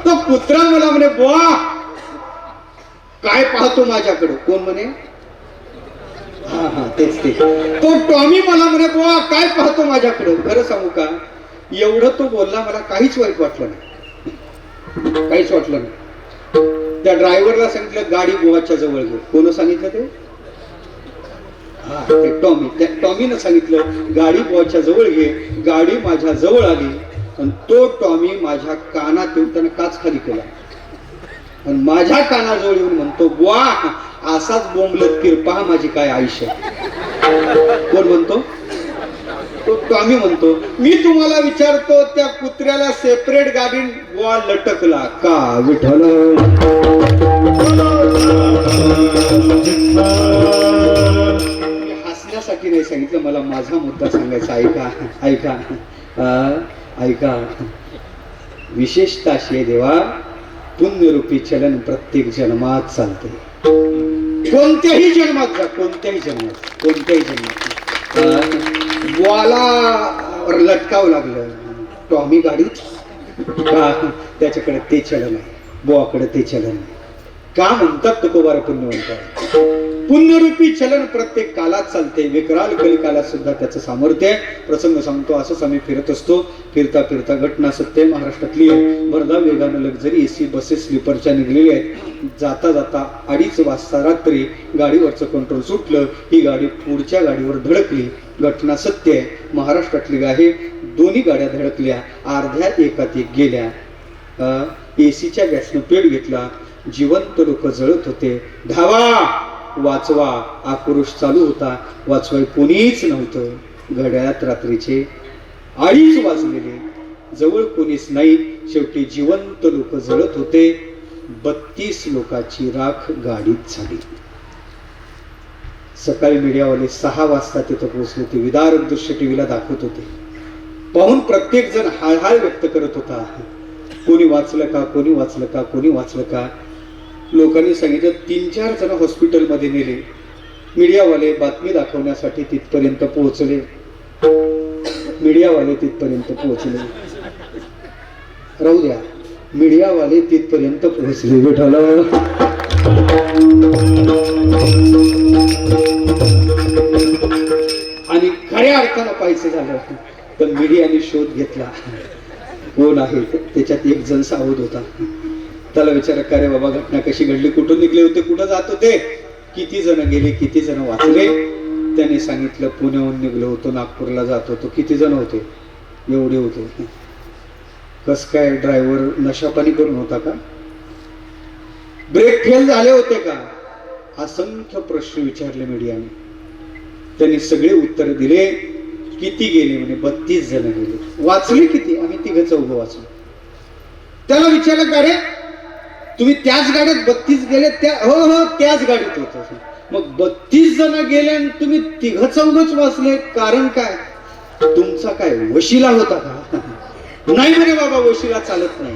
तो कुत्रा मला म्हणे, बुवा काय पाहतो माझ्याकडे? कोण म्हणे? हा तेच ते. तो टॉमी मला म्हणे, बुवा काय पाहतो माझ्याकडे? खरं सांगू का, एवढं तो बोलला, मला काहीच वाईट वाटलं नाही, काहीच वाटलं नाही. त्या ड्रायव्हरला सांगितलं गाडी बुवाच्या जवळ घे. कोण सांगितलं ते? हा ते टॉमी. त्या टॉमीनं सांगितलं गाडी बुवाच्या जवळ घे. गाडी माझ्या जवळ आली आणि तो टॉमी माझ्या कानात येऊन त्यानं काच खाली केला आणि माझ्या कानाजवळ येऊन म्हणतो, बुवा असाच बोंबलत किरपा माझी काय आयुष्य. कोण म्हणतो? तो टॉमी म्हणतो. मी तुम्हाला विचारतो, त्या कुत्र्याला सेपरेट गाडी बुवा लटकला का? विठ्ठल. मी हसण्यासाठी नाही सांगितलं, मला माझा मुद्दा सांगायचा. ऐका ऐका ऐका. विशेषता अशी आहे देवा, पुण्यरूपी चलन प्रत्येक जन्मात चालते. कोणत्याही जन्मात जा, कोणत्याही जन्मात, कोणत्याही जन्मात. बुवाला लटकावं लागलं, टॉमी गाडीत का त्याच्याकडे ते चलन आहे, बुवाकडे ते चलन आहे. का म्हणतात तुकोबार पुण्यवंत आहे? पुण्यरूपी चलन प्रत्येक कालात चालते. विकराल कलिकालात सुद्धा त्याचं सामर्थ्य आहे. प्रसंग सांगतो, असंच आम्ही फिरत असतो. फिरता फिरता घटना सत्य महाराष्ट्रातली आहे. भरधाव वेगानं लक्झरी एसी बसेस स्लीपरच्या निघलेल्या आहेत. जाता जाता 2:30 वाजता रात्री गाडीवरचं कंट्रोल सुटलं. ही गाडी पुढच्या गाडीवर धडकली. घटना सत्य आहे, महाराष्ट्रातली आहे. दोन्ही गाड्या धडकल्या, अर्ध्या एकात एक गेल्या. एसीच्या गॅसनं पेट घेतला. जिवंत लोक जळत होते. धावा, वाचवा, आक्रोश चालू होता. वाचवाय कोणीच नव्हतं. घड्याळात रात्रीचे 2:30 वाजलेले, जवळ कोणीच नाही. शेवटी जिवंत लोक जळत होते. 32 लोकांची राख गाडीत झाली. सकाळी मीडियावाले 6 वाजता तिथं पोहोचले. ते विदारक दृश्य टीव्हीला दाखवत होते. पाहून प्रत्येक जण हाळहाळ व्यक्त करत होता. कोणी वाचलं का, कोणी वाचलं का, कोणी वाचलं का. लोकांनी सांगितलं 3-4 जण हॉस्पिटलमध्ये नेले. मीडियावाले बातमी दाखवण्यासाठी तिथपर्यंत पोहोचले. मीडियावाले तिथपर्यंत पोहोचले. राहू द्या, मीडियावाले तिथपर्यंत पोहोचले. विठ्ठल, आणि खऱ्या अर्थानं पाहायचं झालं तर मीडियाने शोध घेतला. कोण आहे त्याच्यात एक जण सावध होता. त्याला विचारा, का रे बाबा, घटना कशी घडली, कुठून निघले होते, कुठं जात होते, किती जण गेले, किती जण वाचले. त्याने सांगितलं, पुण्याहून निघलो होतो, नागपूरला जात होतो. किती जण होते? एवढे होते. कस काय? ड्रायव्हर नशापाणी करून होता का? ब्रेक फेल झाले होते का? असंख्य प्रश्न विचारले मीडियाने. त्यांनी सगळे उत्तर दिले. किती गेले म्हणे? 32 जण गेले. वाचले किती? आम्ही 3-4 वाचलो. त्याला विचारलं, का रे तुम्ही त्याच गाडीत 32 गेले? हो हो, त्याच गाडीत होतो. मग 32 जण गेले आणि तुम्ही 3-4 वाचले, कारण काय? तुमचा काय वशिला होता का? नाही म्हणे बाबा, वशिला चालत नाही.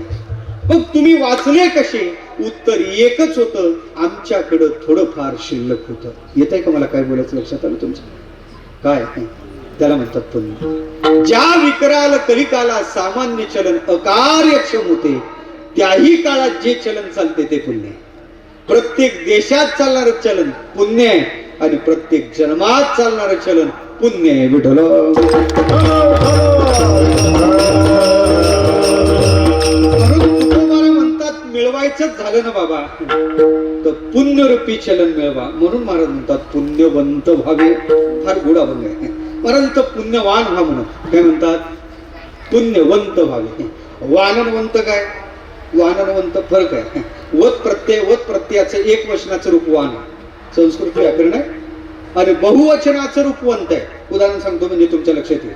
मग तुम्ही वाचले कसे? उत्तर एकच होतं, आमच्याकडं थोडंफार शिल्लक होतं. येत आहे का मला काय बोलायचं लक्षात आलं तुमचं? काय? त्याला म्हणतात पुण्य. ज्या विकराल कलिकाला सामान्य चलन अकार्यक्षम होते, त्याही काळात जे चलन चालते ते पुण्य. प्रत्येक देशात चालणार चलन पुण्य आहे आणि प्रत्येक जन्मात चालणार चलन पुण्य आहे. विठ्ठल, म्हणतात मिळवायचंच झालं ना बाबा तर पुण्यरूपी चलन मिळवा. म्हणून महाराज म्हणतात पुण्यवंत व्हावे. फार गोड अभंग आहे. महाराज तर पुण्यवान व्हा म्हणून काय म्हणतात? पुण्यवंत व्हावे. वाननवंत काय? वाननवंत फरक आहे. वत प्रत्ययाचं एक वचनाचं रूप वान आहे, संस्कृत व्याकरण आहे, आणि बहुवचनाचं रूप वंत आहे. उदाहरण सांगतो म्हणजे तुमच्या लक्षात येईल.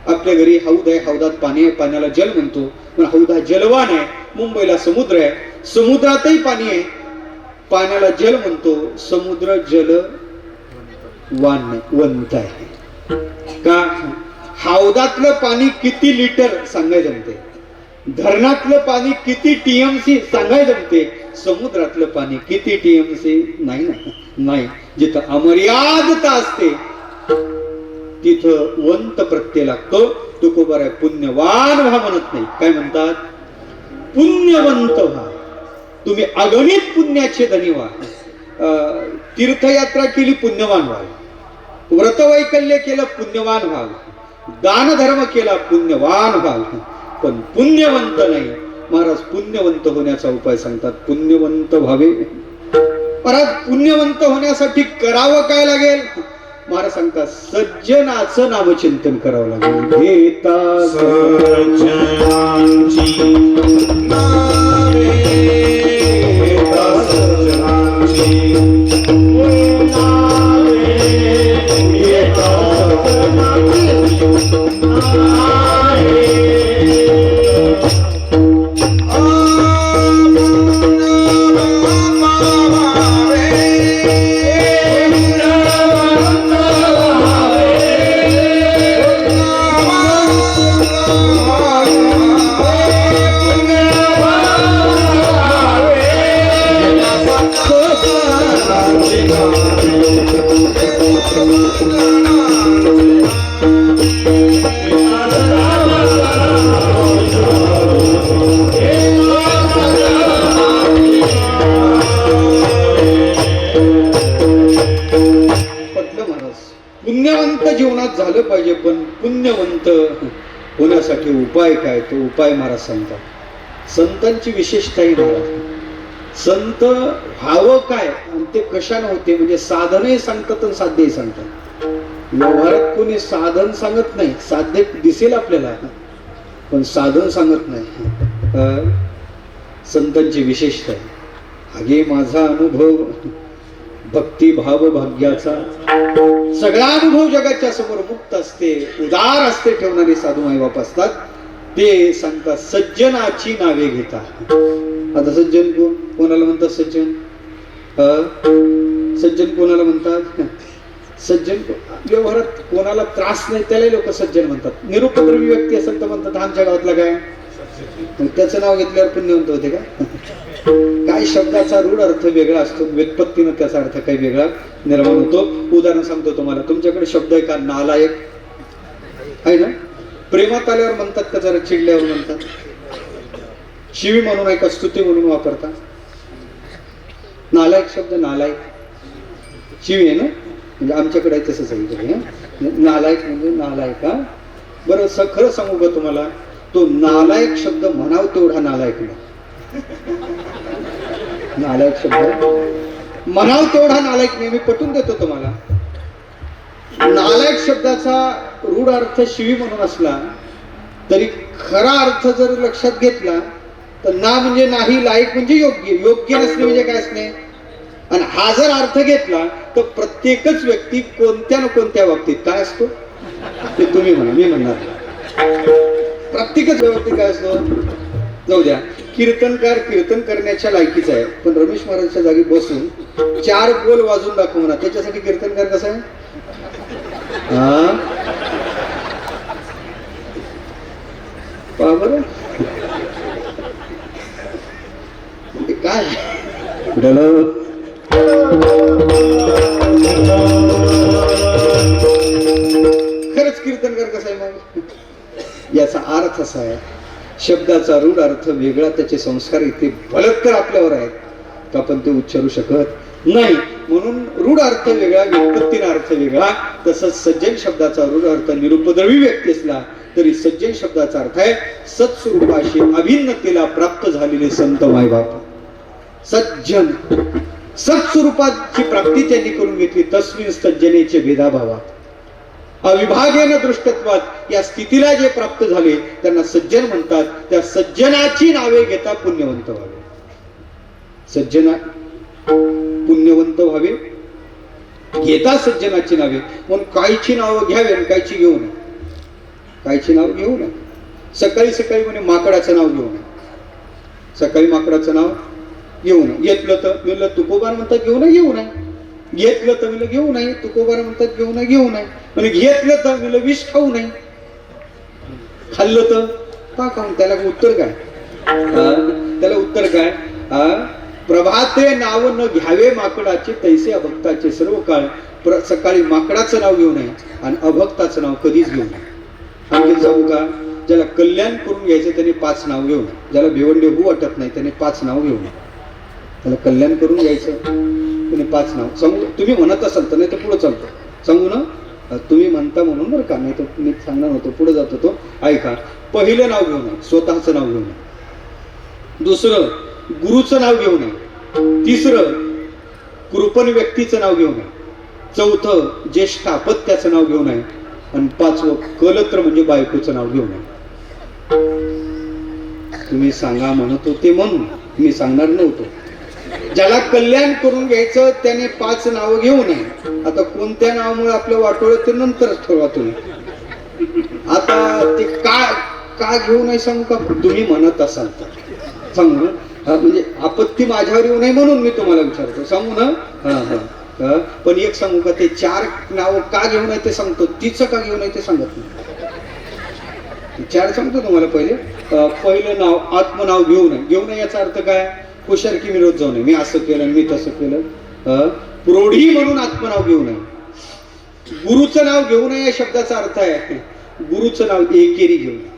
आपल्या घरी हौद आहे, हौदात पाणी आहे, पाण्याला जल म्हणतो, पण हौद हा जलवान आहे. मुंबईला समुद्र आहे, समुद्रातही पाणी आहे, पाण्याला जल म्हणतो. समुद्र जल वान नाही, वंत आहे. का? हौदातलं पाणी किती लिटर सांगाय जमते, धरणातलं पाणी किती टीएमसी सांगाय जमते, समुद्रातलं पाणी किती टीएमसी नाही ना, नाही. जिथं अमर्यादता असते तिथं वंत प्रत्यय लागतो. तुकोबार आहे पुण्यवान व्हा म्हणत नाही. काय म्हणतात? पुण्यवंत व्हा. तुम्ही अगणित पुण्याचे धनी व्हा. तीर्थयात्रा केली पुण्यवान व्हा, व्रतवैकल्य केलं पुण्यवान व्हा, दान धर्म केला पुण्यवान व्हा, पण पुण्यवंत नाही. महाराज पुण्यवंत होण्याचा उपाय सांगतात. पुण्यवंत व्हावे. महाराज पुण्यवंत होण्यासाठी करावं काय लागेल? महाराज सांगतात सज्जनाचं नामचिंतन करावं लागेल. घेता झालं पाहिजे, पण पुण्यवंत होण्यासाठी उपाय काय? तो उपाय महाराज सांगतात. संतांची विशेषताही महाराज, संत व्हावं काय आणि ते कशाने होते म्हणजे साधनही सांगतात आणि साध्यही सांगतात. व्यवहारात कोणी साधन सांगत नाही, साध्य दिसेल आपल्याला पण साधन सांगत नाही. संतांची विशेषता आहे. हागे माझा अनुभव भक्तिभाव भाग्याचा, सगळा अनुभव जगाच्या समोर मुक्त असते, उदार असते ठेवणारे साधू माईबाप असतात. ते सांगतात सज्जनाची नावे घेता. आता सज्जन कोण? कोणाला म्हणतात सज्जन? सज्जन कोणाला म्हणतात? सज्जन व्यवहारात कोणाला त्रास नाही त्याला लोक सज्जन म्हणतात. निरुपद्रवी व्यक्ती असेल तर म्हणतात आमच्या गावातला काय, त्याचं नाव घेतल्यावर पुण्यवंत होते का? काही शब्दाचा रूढ अर्थ वेगळा असतो, व्युत्पत्तीनं त्याचा अर्थ काही वेगळा निर्माण होतो. उदाहरण सांगतो तुम्हाला. तुमच्याकडे शब्द आहे का नालायक? आहे ना? प्रेमात आल्यावर म्हणतात का जरा चिडल्यावर म्हणतात? शिवी म्हणून आहे का स्तुती म्हणून वापरता? नालायक शब्द, नालायक शिवी आहे ना, म्हणजे आमच्याकडे तसंच आहे. नालायक म्हणजे नालायक. हा बरं, खरं सांगू का तुम्हाला, तो नालायक शब्द म्हणाव तेवढा नालायक नाही. नालायक शब्द म्हणाव तेवढा नालायक नाही, मी पटवून देतो तुम्हाला. नालायक शब्दाचा रूढ अर्थ शिवी म्हणून असला तरी खरा अर्थ जर लक्षात घेतला तर ना म्हणजे नाही, लायक म्हणजे योग्य, योग्य नसणे म्हणजे काय असणे. आणि हा जर अर्थ घेतला तर प्रत्येकच व्यक्ती कोणत्या ना कोणत्या बाबतीत काय असतो ते तुम्ही म्हणा, मी म्हणणार. प्रत्येकच व्यक्ती काय असतो? जाऊ द्या, कीर्तनकार कीर्तन करण्याच्या लायकीचा आहे, पण रमेश महाराजच्या जागी बसून 4 बोल वाजून दाखवणार, त्याच्यासाठी कीर्तनकार कसा आहे? पहा बरं काय खरंच कीर्तनकार कसा आहे मग? याचा अर्थ असा आहे, शब्दाचा रूढ अर्थ वेगळा, त्याचे संस्कार इथे बलत्तर आपल्यावर आहेत तर आपण ते उच्चारू शकत नाही. म्हणून रूढ अर्थ वेगळा, व्युत्पत्तीचा अर्थ वेगळा. तसंच सज्जन शब्दाचा रूढ अर्थ निरुपद्रवी व्यक्ती असला तरी सज्जन शब्दाचा अर्थ आहे सत्स्वरूपाशी अभिन्नतेला प्राप्त झालेले संत मायबाप. सज्जन सत्स्वरूपाची प्राप्ती त्यांनी करून घेतली. तस्मिन सज्जनेचे भेदाभावात अविभागेन दृष्टत्वात या स्थितीला जे प्राप्त झाले त्यांना सज्जन म्हणतात. त्या सज्जनाची नावे घेता पुण्यवंत व्हावे. सज्जना पुण्यवंत व्हावे घेता सज्जनाची नावे. म्हणून कायची नावं घ्यावे आणि कायची घेऊ नये. कायची नाव घेऊ नये. सकाळी सकाळी म्हणे माकडाचं नाव घेऊ नये. सकाळी माकडाचं नाव घेऊ नये. घेतलं तर म्हणलं तुकोबार म्हणतात घेऊ नये, घेऊ नये. घेतलं तर म्हणलं घेऊ नये, तुकोबार म्हणतात घेऊ नये, घेऊ नये. म्हणजे घेतलं तर म्हणलं विष खाऊ नये, खाल्लं तर का खाऊन. त्याला उत्तर काय? त्याला उत्तर काय? प्रभाते नाव न घ्यावे माकडाचे तैसे अभक्ताचे सर्व काळ. सकाळी माकडाचं नाव घेऊ नये आणि अभक्ताचं नाव कधीच घेऊ नये. आणखी सांगू का? ज्याला कल्याण करून घ्यायचं त्याने 5 नाव घेऊ नये. ज्याला भिवंडी होऊ वाटत नाही त्याने 5 नाव घेऊ नये. त्याला कल्याण करून घ्यायचं त्याने 5 नाव सांगू. तुम्ही म्हणत असाल तर, नाही तर पुढे चालतो. सांगू ना, तुम्ही म्हणता म्हणून बरं का, नाही तर मी सांगणार होतो, पुढे जातो तो. ऐका, पहिलं नाव घेऊ नये, स्वतःचं नाव घेऊ नये. दुसरं गुरुचं नाव घेऊ नये. तिसरं कृपण व्यक्तीचं नाव घेऊ नये. चौथं ज्येष्ठ अपत्याचं नाव घेऊ नये. आणि 5वं कलत्र म्हणजे बायकोचं नाव घेऊ नये. तुम्ही सांगा म्हणत होते म्हणून मी सांगणार नव्हतो. ज्याला कल्याण करून घ्यायचं त्याने 5 नावं घेऊ नये. आता कोणत्या नावामुळे आपलं वाटोळ ते नंतरच ठरवा तुम्ही. आता ते का घेऊ नये सांगू का? तुम्ही म्हणत असाल तर सांगू ना. म्हणजे आपत्ती माझ्यावर येऊ नये म्हणून मी तुम्हाला विचारतो. सांगू ना. पण एक सांगू का, ते 4 नाव का घेऊ नये ते सांगतो. तिचं का घेऊ नये ते सांगत नाही. 4 सांगतो तुम्हाला. पहिलं नाव आत्मनाव घेऊ नये. घेऊ नये याचा अर्थ काय? हुशारकी विरोध जाऊ नये. मी असं केलं मी तसं केलं. प्रौढी म्हणून आत्मनाव घेऊ नये. गुरुचं नाव घेऊ नये या शब्दाचा अर्थ आहे गुरुचं नाव एकेरी घेऊ नये.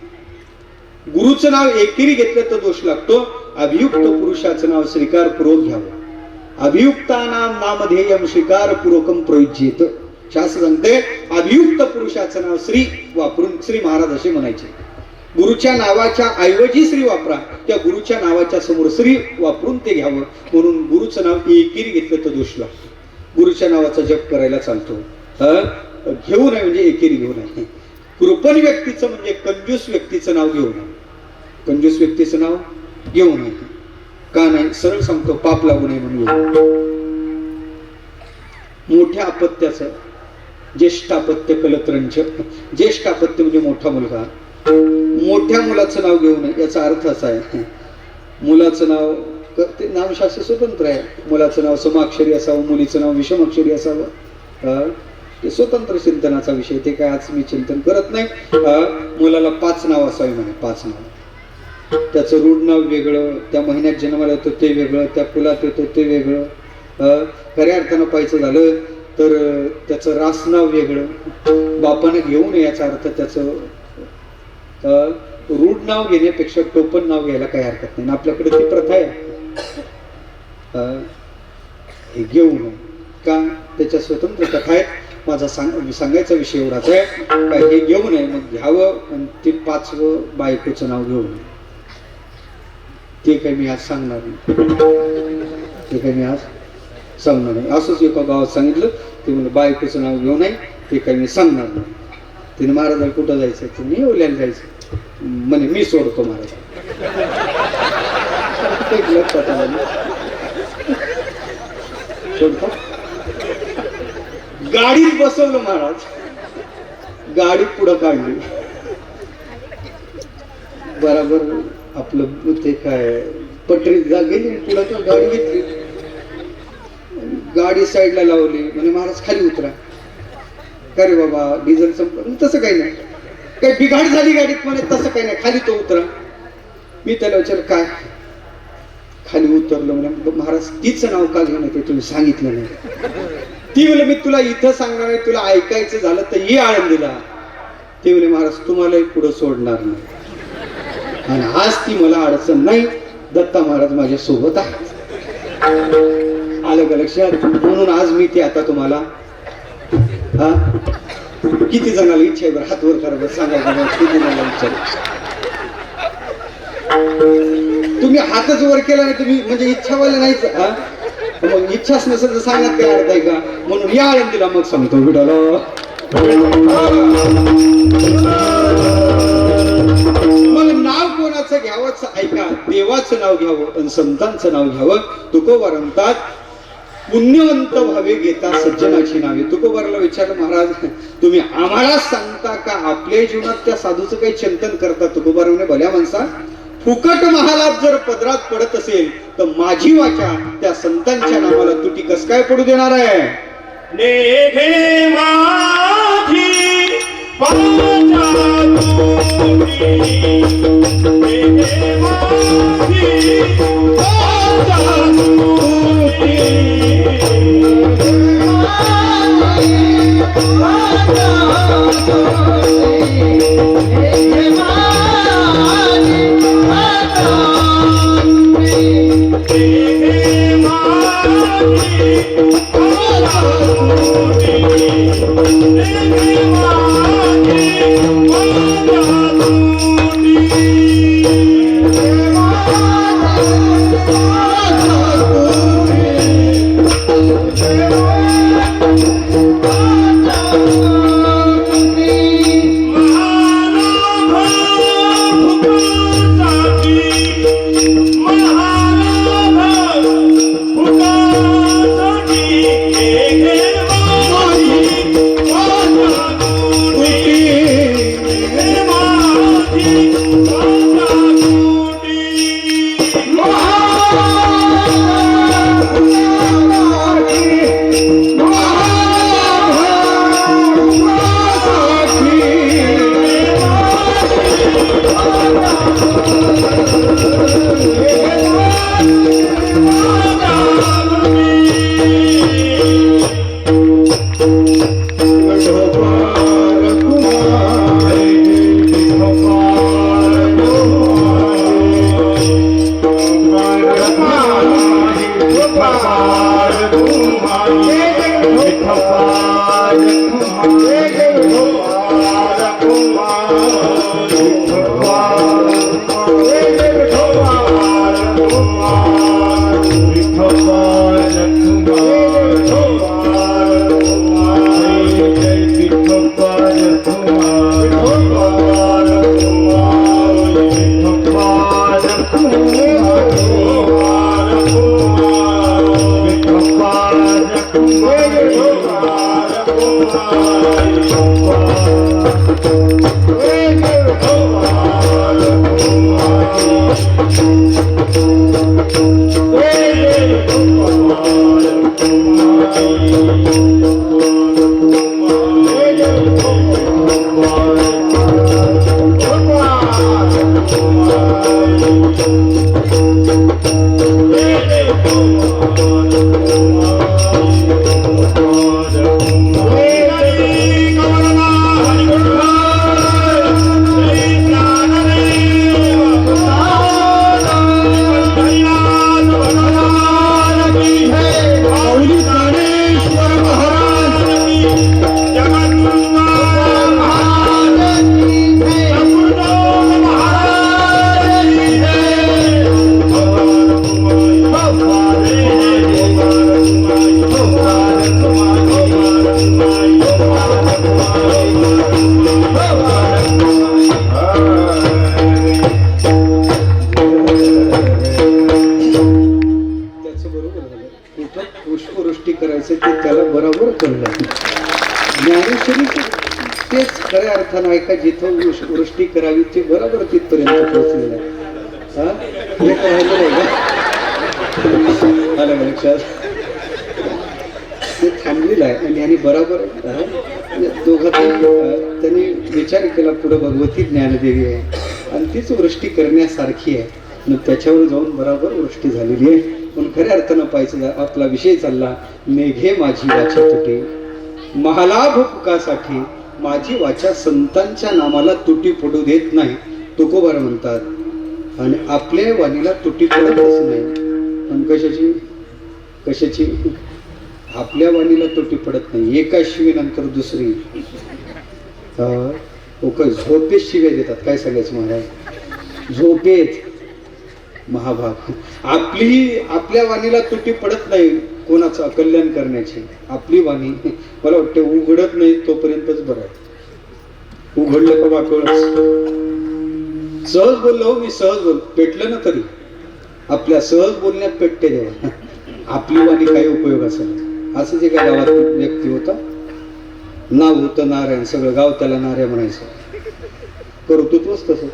गुरुचं नाव एकेरी घेतलं तर दोष लागतो. अभियुक्त पुरुषाचं नाव स्वीकारपूर्वक घ्यावं. अभियुक्तानां नामधेयं स्वीकारपूर्वकं प्रयुज्येत. शास्त्र सांगते अभियुक्त पुरुषाचं नाव श्री वापरून श्री महाराज असे म्हणायचे. गुरुच्या नावाच्या ऐवजी श्री वापरा, त्या गुरुच्या नावाच्या समोर श्री वापरून ते घ्यावं, म्हणून गुरुचं नाव एकेरी घेतलं तर दोष लागतो. गुरुच्या नावाचा जप करायला चालतो, घेऊ नये म्हणजे एकेरी घेऊ नये. कृपण व्यक्तीचं म्हणजे कंजूस व्यक्तीचं नाव घेऊ नये. कंजूस व्यक्तीचं नाव घेऊ नये. का नाही? सरळ सांगतो, पाप लागू नये म्हणून. मोठ्या अपत्याचं ज्येष्ठ अपत्य कलत्रंच, ज्येष्ठ अपत्य म्हणजे मोठा मुलगा, मोठ्या मुलाचं नाव घेऊ नये. याचा अर्थ असा आहे, मुलाचं नाव ते नामशास्त्र स्वतंत्र आहे. मुलाचं नाव समाक्षरी असावं, मुलीचं नाव विषमाक्षरी असावं, ते स्वतंत्र चिंतनाचा विषय. ते काय आज मी चिंतन करत नाही. मुलाला 5 नाव असावी म्हणे, 5 नाव. त्याचं रूढ नाव वेगळं, त्या महिन्यात जन्माला येतो ते वेगळं, त्या कुलात येतो ते वेगळं. खऱ्या अर्थानं पाहायचं झालं तर त्याचं रास नाव वेगळं, बापाने घेऊ नये. याचा अर्थ त्याचं रूढ नाव घेण्यापेक्षा टोपण नाव घ्यायला काही हरकत नाही. आपल्याकडे ती प्रथा आहे, हे घेऊ नये. का? त्याच्या स्वतंत्र कथा आहेत. माझा सांगायचा विषय एवढाच आहे, काय हे घेऊ नये, मग घ्यावं. आणि ते 5वं बायकोचं नाव घेऊ नये. ते काही मी आज सांगणार नाही, ते काही मी आज सांगणार नाही. असंच एका गावात सांगितलं, ते म्हणजे बायकोचं नाव घेऊ नये, ते काही मी सांगणार नाही. तिने महाराजाला कुठं जायचं? तर मी येवल्याला जायचं म्हणे, मी सोडतो महाराज. सोडतो. गाडीत बसवलं महाराज, गाडीत पुढं काढली, बराबर आपलं ते काय पटरीत गेली, पुढं तर गाडी घेतली, गाडी साईडला लावली. म्हणे महाराज खाली उतरा. का रे बाबा, डिझेल संपलं? तसं काही नाही. काही बिघाड झाली गाडीत? म्हणे तसं काही नाही, खाली तो उतरा. मी त्याला विचारलं काय? खाली उतरलो. म्हणे महाराज तिचं नाव का घेऊन ते तुम्ही सांगितलं नाही. ती म्हणे मी तुला इथं सांगणार नाही, तुला ऐकायचं झालं तर ये आळंदीला. ते म्हणे महाराज तुम्हालाही पुढं सोडणार नाही, आणि आज ती मला अडचण नाही, दत्ता महाराज माझ्या सोबत आहे. आलं का लक्षात? म्हणून आज मी ते आता तुम्हाला किती जणाला इच्छा आहे बरं? हात वर करा बरं, सांगा बरं किती जणाला इच्छा आहे. तुम्ही हातच वर केला नाही, तुम्ही म्हणजे इच्छावाले नाहीच. मग इच्छाच नसेल तर सांगण्यात काय अर्थ आहे का? म्हणून या आळंदीला मग सांगतो विठाला. मग नाव कोणाचं घ्यावंच ऐका, देवाचं नाव घ्यावं आणि संतांचं नाव घ्यावं. तुकोबा म्हणतात पुण्यवंत व्हावे घेता सज्जनाची नावे. तुकोबाराला विचारलं महाराज तुम्ही आम्हाला सांगता का आपल्या जीवनात त्या साधूचं काही चिंतन करता? तुकोबारा म्हणे भल्या माणसा, फुकट महालाभ जर पदरात पडत असेल तर माझी वाचा त्या संतांच्या नावाला तुटी कस काय पडू देणार आहे? नेघे माझी वाचा तुटी, नेघे माझी वाचा तुटी. त्याचं बरोबर झालं. कुठं पुष्पवृष्टी करायचं ते त्याला बरोबर कळलं. ज्ञानेश्वरीचं तेच खऱ्या अर्थानं ऐका, जिथं वृष्टी करावी ते बरोबर तिथपर्यंत पोहोचलेलं आहे. हा हे पाहिलं नाही का? आलं का लक्षात? ते थांबलेलं आहे आणि ह्यानी बरोबर दोघांनी त्यांनी विचार केला, पुढं भगवती ज्ञानदेवी आहे आणि तीच वृष्टी करण्यासारखी आहे. मग त्याच्यावर जाऊन बरोबर वृष्टी झालेली आहे. पण खऱ्या अर्थानं पाहायचं, आपला विषय चालला, मेघे माझी वाचा तुटी, महालाभ भुकासाठी माझी वाचा संतांच्या नामाला तुटी पडू देत नाही, तुकोबार म्हणतात. आणि आपल्या वाणीला तुटी पडतच नाही. पण कशाची आपल्या वाणीला तुटी पडत नाही. एका शिवेनंतर दुसरी झोपेत शिव्या देतात. काय सांगायचं महाराज? झोपेत महाभाग. आपल्या वाणीला तुटी पडत नाही कोणाचं कल्याण करण्याची. आपली वाणी मला वाटतं उघडत नाही तोपर्यंतच बरं आहे. उघडलं का वाकळच. सहज बोललो, मी सहज बोल, पेटलं ना तरी आपल्या सहज बोलण्यात पेटते देवा. आपली वाणी काही उपयोग असेल. असं जे काय गावात व्यक्ती होता, नाव होतं नारायण, सगळं गाव त्याला नार्या म्हणायचं. कर्तृत्वच तसं,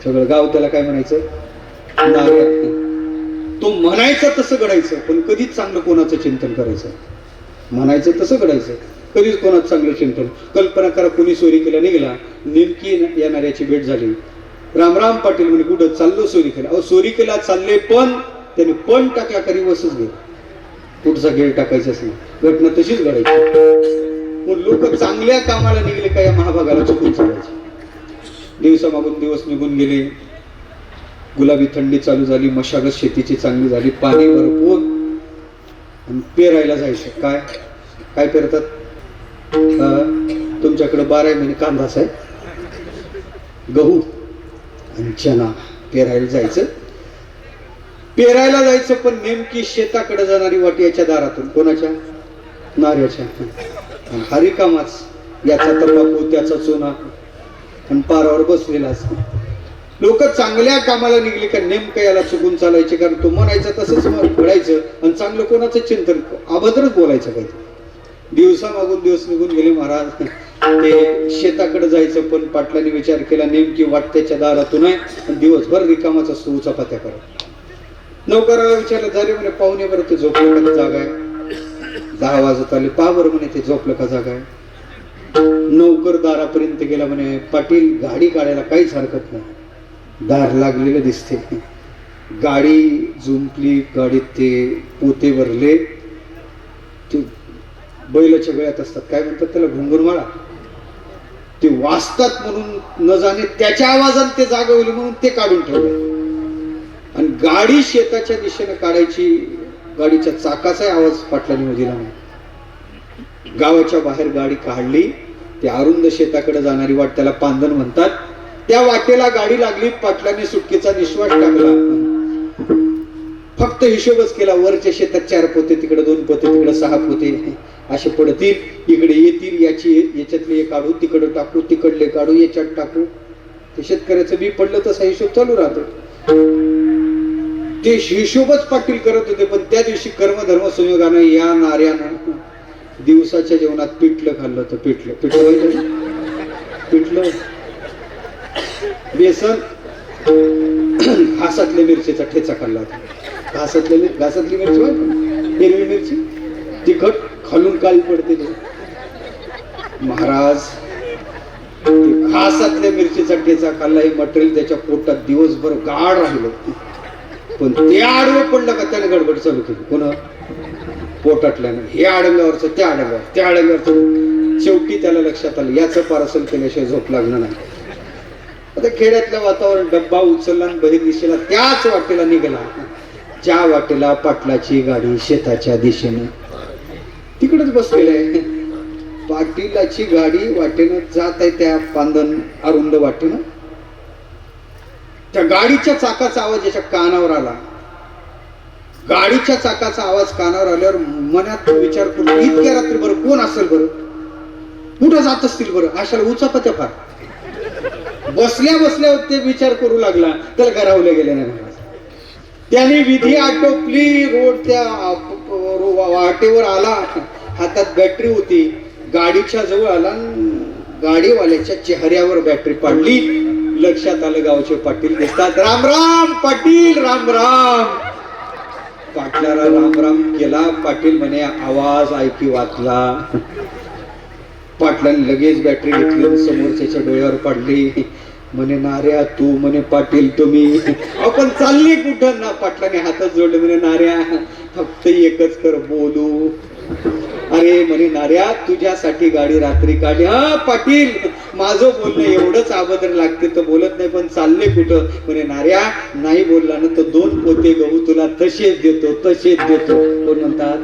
सगळं गाव त्याला काय म्हणायचं? नार्या. तो म्हणायचं तसं घडायचं, पण कधीच चांगलं कोणाचं चिंतन करायचं. म्हणायचं तसं घडायचं, कधीच कोणाचं चांगलं चिंतन. कल्पना करा, कोणी चोरी केला निघाला, नेमकी या नाऱ्याची भेट झाली. रामराम पाटील म्हणे, कुठं चाललो? चोरी केला. अहो चोरी केला चालले, पण त्याने पण टाकला करी वसच गेला. पुढचा गेळ टाकायचाच नाही. घटना तशीच घडायची. मग लोक चांगल्या कामाला निघले का या महाभागाला चुकून चालायचे. दिवसामागून दिवस निघून गेले, गुलाबी थंडी चालू झाली, मशागत शेतीची चांगली झाली, पाणी भरपूर, आणि पेरायला जायचं. काय पेरतात? तुमच्याकडे 12 महिने कांदाच आहे, गहू आणि चना पेरायला जायचं. पण नेमकी शेताकडे जाणारी वाटी याच्या दारातून. कोणाच्या? नाऱ्याच्या. हरी कामाच, याचा तंबाखू त्याचा चुना, आणि पारावर बसलेला असतो. लोक चांगल्या कामाला निघले का नेमकं याला चुकून चालायचे, कारण तो म्हणायचं तसंच घडायचं, आणि चांगलं कोणाचं चिंतन, अभद्रच बोलायचं काही. दिवसामागून दिवस निघून गेले महाराज. ते शेताकडे जायचं, पण पाटलांनी विचार केला नेमकी वाट त्याच्या दारातून आहे, आणि दिवसभर रिकामाच असतो उचापात्या करत. नौकराला विचारलं, झाले म्हणे पाहुणे, बरं ते झोपलं का जागा आहे? 10 वाजत आले, पहा बरं म्हणे ते झोपलं का जागा आहे. नौकर दारापर्यंत गेला म्हणे, पाटील गाडी काढायला काहीच हरकत नाही, दार लागलेलं दिसते. गाडी जुंपली, गाडीत ते पोते भरले, ते बैलाच्या गळ्यात असतात, काय म्हणतात त्याला, घुंगुरमाळा, ते वाजतात म्हणून न जाणे त्याच्या आवाजाने ते जागा होईल म्हणून ते काढून ठेवले. आणि गाडी शेताच्या दिशेने काढायची, गाडीच्या चाकाचाही आवाज पाटलांनी दिला नाही. गावाच्या बाहेर गाडी काढली, ते अरुंद शेताकडे जाणारी वाट, त्याला पांदन म्हणतात. त्या वाटेला गाडी लागली. पाटलांनी सुटकेचा निश्वास टाकला, फक्त हिशोबच केला. वरच्या शेतात 4 पोते, तिकडे 2 पोते, तिकडे 6 पोते असे पडतील, इकडे येतील, याच्यातले एक काढू, तिकडे टाकू, तिकडले काढू, याच्यात टाकू. ते शेतकऱ्याचं बी पडलं तसा हिशोब चालू राहतो. ते हिशोबच पाटील करत होते. पण त्या दिवशी कर्मधर्म संयोगानं या नाऱ्यानं दिवसाच्या जेवणात पिठलं खाल्लं. तर पिठलं होय बेसन घासातल्या मिरचीचा ठेचा खाल्ला होता घासातली मिरची होय हिरवी मिरची तिखट खालून काळी पडते ते महाराज घासातल्या मिरचीचा ठेचा खाल्ला हे मटेरियल त्याच्या पोटात दिवसभर गाढ राहिलं पण ते आडवं पडलं का त्याने गडबड चालू केली कोण पोटातल्यानं हे आडंगावरचं त्या आडंगावरचं शेवटी त्याला लक्षात आलं याचं पार्सल केल्याशिवाय झोप लागणार नाही आता खेड्यातलं वातावरण डब्बा उचलला आणि बहिर दिशेला त्याच वाटेला निघाला ज्या वाटेला पाटलाची गाडी शेताच्या दिशेने तिकडेच बसलेलं आहे पाटीलाची गाडी वाटेनं जात आहे त्या पांदन अरुंद वाटेनं त्या गाडीच्या चाकाचा आवाज याच्या कानावर आला गाडीच्या चाकाचा आवाज कानावर आल्यावर मनात विचार करून इतक्या रात्री बरं कोण असेल बरं कुठं जात असतील बरं अशाला उचापत्या फार बसल्या ते विचार करू लागला त्याला गरावले गेले नाही त्याने विधी आटोपली रोड त्या वाटेवर आला हातात बॅटरी होती गाडीच्या जवळ आला गाडीवाल्याच्या चेहऱ्यावर बॅटरी पाडली लक्षात आलं गावचे पाटील दिसतात राम राम पाटील राम राम पाटलाला राम राम केला पाटील म्हणे आवाज ऐकी वाचला पाटलाने लगेच बॅटरी घेतली समोरच्याच्या डोळ्यावर पाडली म्हणे नाऱ्या तू म्हणे पाटील तुम्ही आपण चालले कुठं ना पाटलाने हातात जोडले म्हणे नाऱ्या फक्त एकच कर बोलू अरे म्हणे नाऱ्या तुझ्यासाठी गाडी रात्री काढली हा पाटील माझं बोलणं एवढंच अगोदर लागते तर बोलत नाही पण चालले कुठं म्हणे नाऱ्या नाही बोलला ना तर 2 पोते गहू तुला तसेच देतो कोण म्हणतात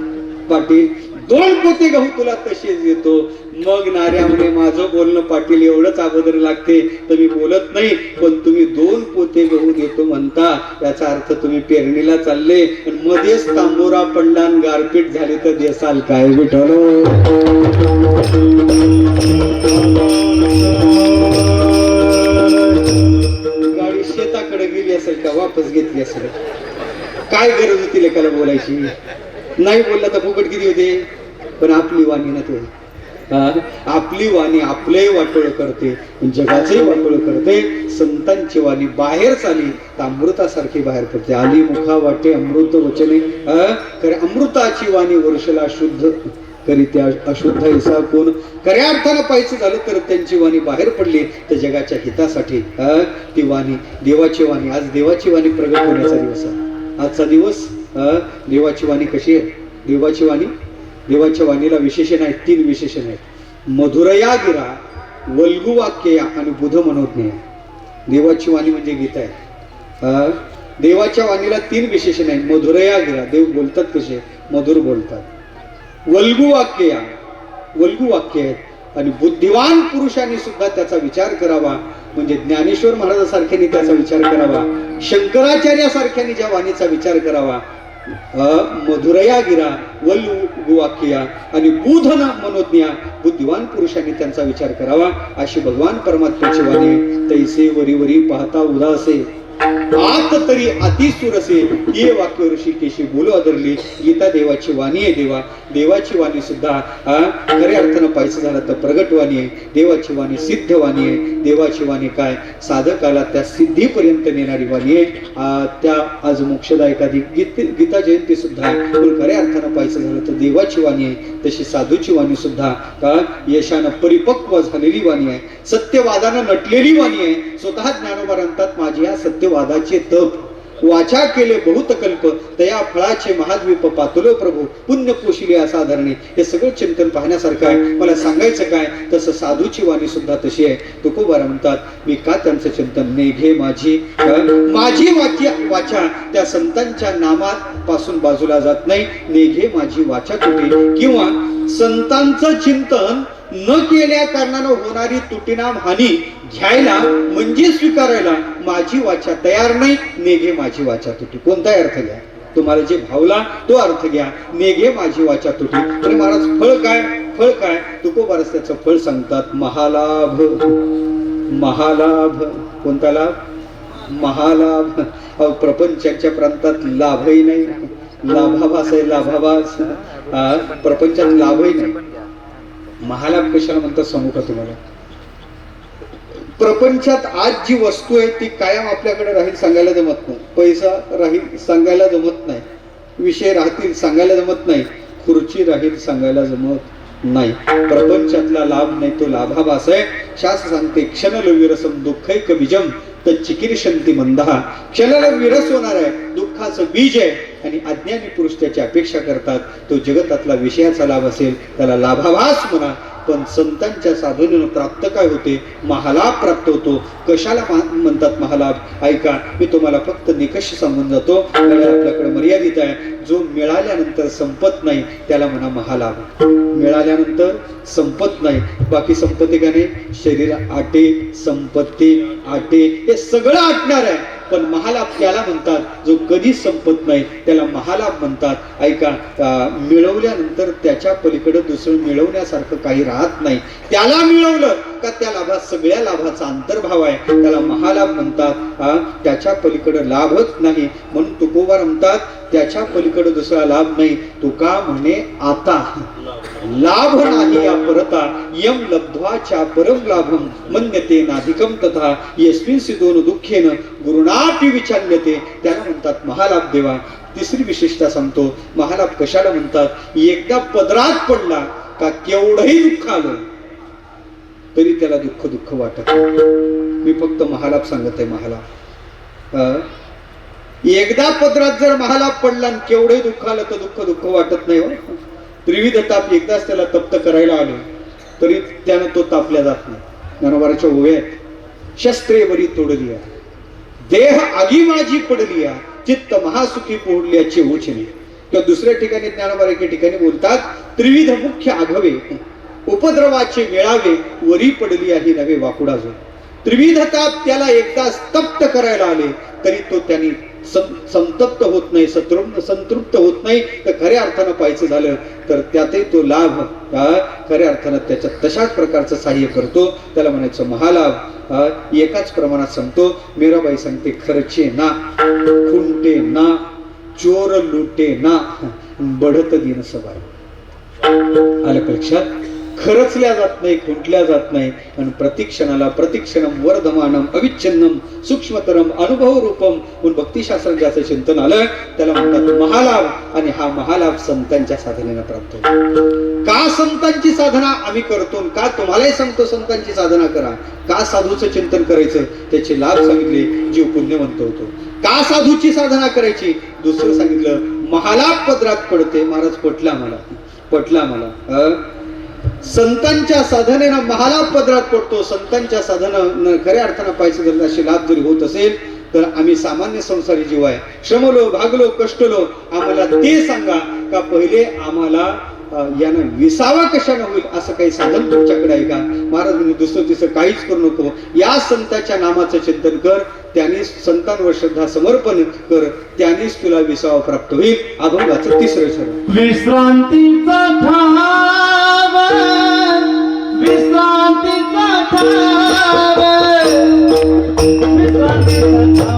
पाटील 2 पोते गहू तुला तसेच देतो मग नाऱ्या म्हणे माझं बोलणं पाटील एवढंच अगोदर लागते तर मी बोलत नाही पण तुम्ही 2 पोते गहू देतो म्हणता याचा अर्थ तुम्ही पेरणीला चालले आणि मध्येच तांबोरा पडला आणि गारपीट झाली तर देसाल काय विठ्ठल गाडी शेताकडे गेली असेल का वापस घेतली असेल काय गरज होती लेकाला बोलायची नाही बोलला तर फुकट किती होते पण आपली वाणी ना ते आपली वाणी आपलंही वाटोळ करते जगाचंही वाटोळ करते संतांची वाणी बाहेर चाली तर अमृतासारखी बाहेर पडते आली मुखा वाटे अमृत वचने अमृताची वाणी वर्षला शुद्ध करी त्या अशुद्ध ऐसा कोण खऱ्या अर्थानं पाहायचं झालं तर त्यांची वाणी बाहेर पडली तर जगाच्या हितासाठी ती वाणी देवाची वाणी आज देवाची वाणी प्रगट होण्याचा दिवस आहे आजचा दिवस देवाची वाणी कशी आहे देवाच्या वाणीला विशेषण आहेत 3 विशेषण आहेत मधुरया गिरा वल्गु वाक्य आणि बुध मनोज्ञ देवाची वाणी म्हणजे गीता आहे देवाच्या वाणीला 3 विशेषण आहेत मधुरया गिरा देव बोलतात कसे मधुर बोलतात वल्गु वाक्य आहेत आणि बुद्धिवान पुरुषांनी सुद्धा त्याचा विचार करावा म्हणजे ज्ञानेश्वर महाराजासारख्याने त्याचा विचार करावा शंकराचार्यासारख्याने ज्या वाणीचा विचार करावा मधुरया गिरा वल्लुवाक्या आणि बुधन मनोज्ञा बुद्धिवान पुरुषांनी त्यांचा विचार करावा अशी भगवान परमात्म्याची वाणी तैसे वरी वरी पाहता उदासे आत तरी अतिसुरसे ये वाक्य ऋषिकेशी बोलू आदरली गीता देवाची वाणी आहे देवाची वाणी सुद्धा खऱ्या अर्थानं पाहायचं झालं तर प्रगट वाणी आहे देवाची वाणी सिद्ध वाणी आहे देवाची वाणी काय साधकाला त्या सिद्धीपर्यंत नेणारी वाणी आहे त्या आज मोक्षदायकादी गीता जयंती सुद्धा आहे पण खऱ्या अर्थानं पाहायचं झालं तर देवाची वाणी आहे तशी साधूची वाणी सुद्धा यशानं परिपक्व झालेली वाणी आहे सत्यवादानं नटलेली वाणी आहे स्वतः ज्ञानोबा म्हणतात माझी या सत्यवादाचे तप वाचा केले बहुत कल्प तया फळाचे महाद्वीप पातुलो प्रभू पुण्य पोशिले असाधारणे हे सगळं चिंतन पाहण्यासारखं आहे मला सांगायचं काय तसं साधूची वाणी सुद्धा तशी आहे तुकोबारा म्हणतात मी का त्यांचं चिंतन नेघे माझी वाचा त्या संतांच्या नामात पासून बाजूला जात नाही नेघे माझी वाचा तुटी किंवा संतांचं चिंतन न केल्या कारणानं होणारी तुटीनाम हानी घ्यायला म्हणजे स्वीकारायला माझी वाचा तयार नाही नेघे माझी वाचा तुटी कोणताही अर्थ घ्या तुम्हाला जे भावला तो अर्थ घ्या नेघे माझी वाचा तुटी अरे महाराज फळ काय तुकोबारस त्याचं फळ सांगतात महालाभ कोणता लाभ महालाभ प्रपंचाच्या प्रांतात लाभही नाही लाभाभास आहे लाभाभास प्रपंचात लाभही नाही महालाभ कशाला म्हणतात सांगू का तुम्हाला प्रपंचात आज जी वस्तू आहे ती कायम आपल्याकडे राहील सांगायला जमत नाही. पैसा राहील सांगायला जमत नाही, विषय राहतील सांगायला जमत नाही, खुर्ची राहील सांगायला जमत नाही. प्रपंचातला लाभ नाही तो लाभाभास आहे. शास्त्र सांगते क्षणल विरसम दुःखैक बीजम तर चिकीर्षंती मंदहा. क्षणाला विरस होणार आहे, दुःखाचं बीज आहे आणि अज्ञानी पुरुष त्याची अपेक्षा करतात. तो जगतातला विषयाचा लाभ असेल त्याला लाभाभास म्हणा. पण संतांच्या साधनेनं प्राप्त काय होते? महालाभ प्राप्त होतो. कशाला म्हणतात महालाभ? ऐका, मी तुम्हाला फक्त निकष सांगून जातो, आपल्याकडे मर्यादित आहे. जो मिळाल्यानंतर संपत नाही त्याला म्हणा महालाभ. मिळाल्यानंतर संपत नाही. बाकी संपत्ती का नाही? शरीर आटे, संपत्ती आटे, हे सगळं आटणार आहे. पण महालाभ त्याला म्हणतात जो कधीच संपत नाही, त्याला महालाभ म्हणतात. ऐका, मिळवल्यानंतर त्याच्या पलीकडे दुसरं मिळवण्यासारखं काही राहत नाही. त्याला मिळवलं का त्या लाभात सगळ्या लाभाचा अंतर्भाव आहे, त्याला महालाभ म्हणतात. त्याच्या पलीकडे लाभच नाही म्हणून तुकोबा म्हणतात त्याच्या पलीकडे दुसरा लाभ नाही. तुका म्हणे आता लाभ नाही या परता यम लब्ध्वाच्या परम लाभम मन्यते नाधिकम तथा यस्मिन सिद्धोन दुःखेन गुरुणापि विचाल्यते. त्याला म्हणतात महालाभ देवा. तिसरी विशेषता सांगतो, महालाभ कशाला म्हणतात? एकदा पदरात पडला का केवढंही दुःख आलं तरी त्याला दुःख दुःख वाटत. मी फक्त महालाभ सांगत आहे. महालाभ एकदा पदरात जर महालाभ पडला आणि केवढंही दुःख आलं तर दुःख दुःख वाटत नाही. हो, त्रिविध ताप एकदाच त्याला तप्त करायला आले तरी त्यानं तो तापल्या जात नाही. ज्ञानोबाच्या ओव्यात शस्त्रे बरी तोडली, देह आगी माझी पडली, चित्त महासुखी पोहडल्याची उचली. किंवा दुसऱ्या ठिकाणी ज्ञानोबा एके ठिकाणी बोलतात त्रिविध मुख्य आघवे उपद्रवाचे मेळावे वरी पडली आहे नवे वाकुडा जो. त्रिविध ताप त्याला एकदा स्तप्त करायला आले तरी तो त्यांनी संतप्त होत नाही, संतृप्त होत नाही. तर खऱ्या अर्थानं पाहायचं झालं तर त्यातही तो लाभ खऱ्या अर्थानं त्याच्या तशाच प्रकारचं सहाय्य करतो. त्याला म्हणायचं महालाभ. एकाच प्रमाणात सांगतो. मीराबाई सांगते खर्चे ना, खुंटे ना, चोर लुटे ना, बढत दिन सबाई. आलं का लक्षात? खरचल्या जात नाही, खुंटल्या जात नाही. आणि प्रतिक्षणाला प्रतिक्षणम वर्धमानम अविच्छिन्नम सूक्ष्मतरम अनुभव रूपम म्हणून भक्तिशास्त्रात ज्याचं चिंतन आलं त्याला म्हणतात महालाभ. आणि हा महालाभ संतांच्या साधनेनं प्राप्त होतो. का संतांची साधना आम्ही करतो? का तुम्हालाही सांगतो संतांची साधना करा? का साधूचं चिंतन करायचं? त्याचे लाभ सांगितले, जीव पुण्यवंत होतो. का साधूची साधना करायची? दुसरं सांगितलं महालाभ पदरात पडते. महाराज पटला मला. संतांच्या साधनेनं महालाभ पदरात पडतो. संतांच्या साधना खऱ्या अर्थानं पाहिजे जर असे लाभ जरी होत असेल तर आम्ही सामान्य संसारी जीव आहे. श्रमलो, भागलो, कष्टलो, आम्हाला ते सांगा का पहिले आम्हाला यानं विसावा कशानं होईल असं काही साधन तुमच्याकडे आहे का? महाराज म्हणजे दुसरं तिसरं काहीच करू नको. या संतांच्या नामाचं चिंतन कर, त्यांनी संतांवर श्रद्धा समर्पण कर, त्यांनीच तुला विसावा प्राप्त होईल. अभंगाचं तिसरं चरण. विश्रांतीचा ठाव, विश्रांतीचा ठाव, विश्रांतीचा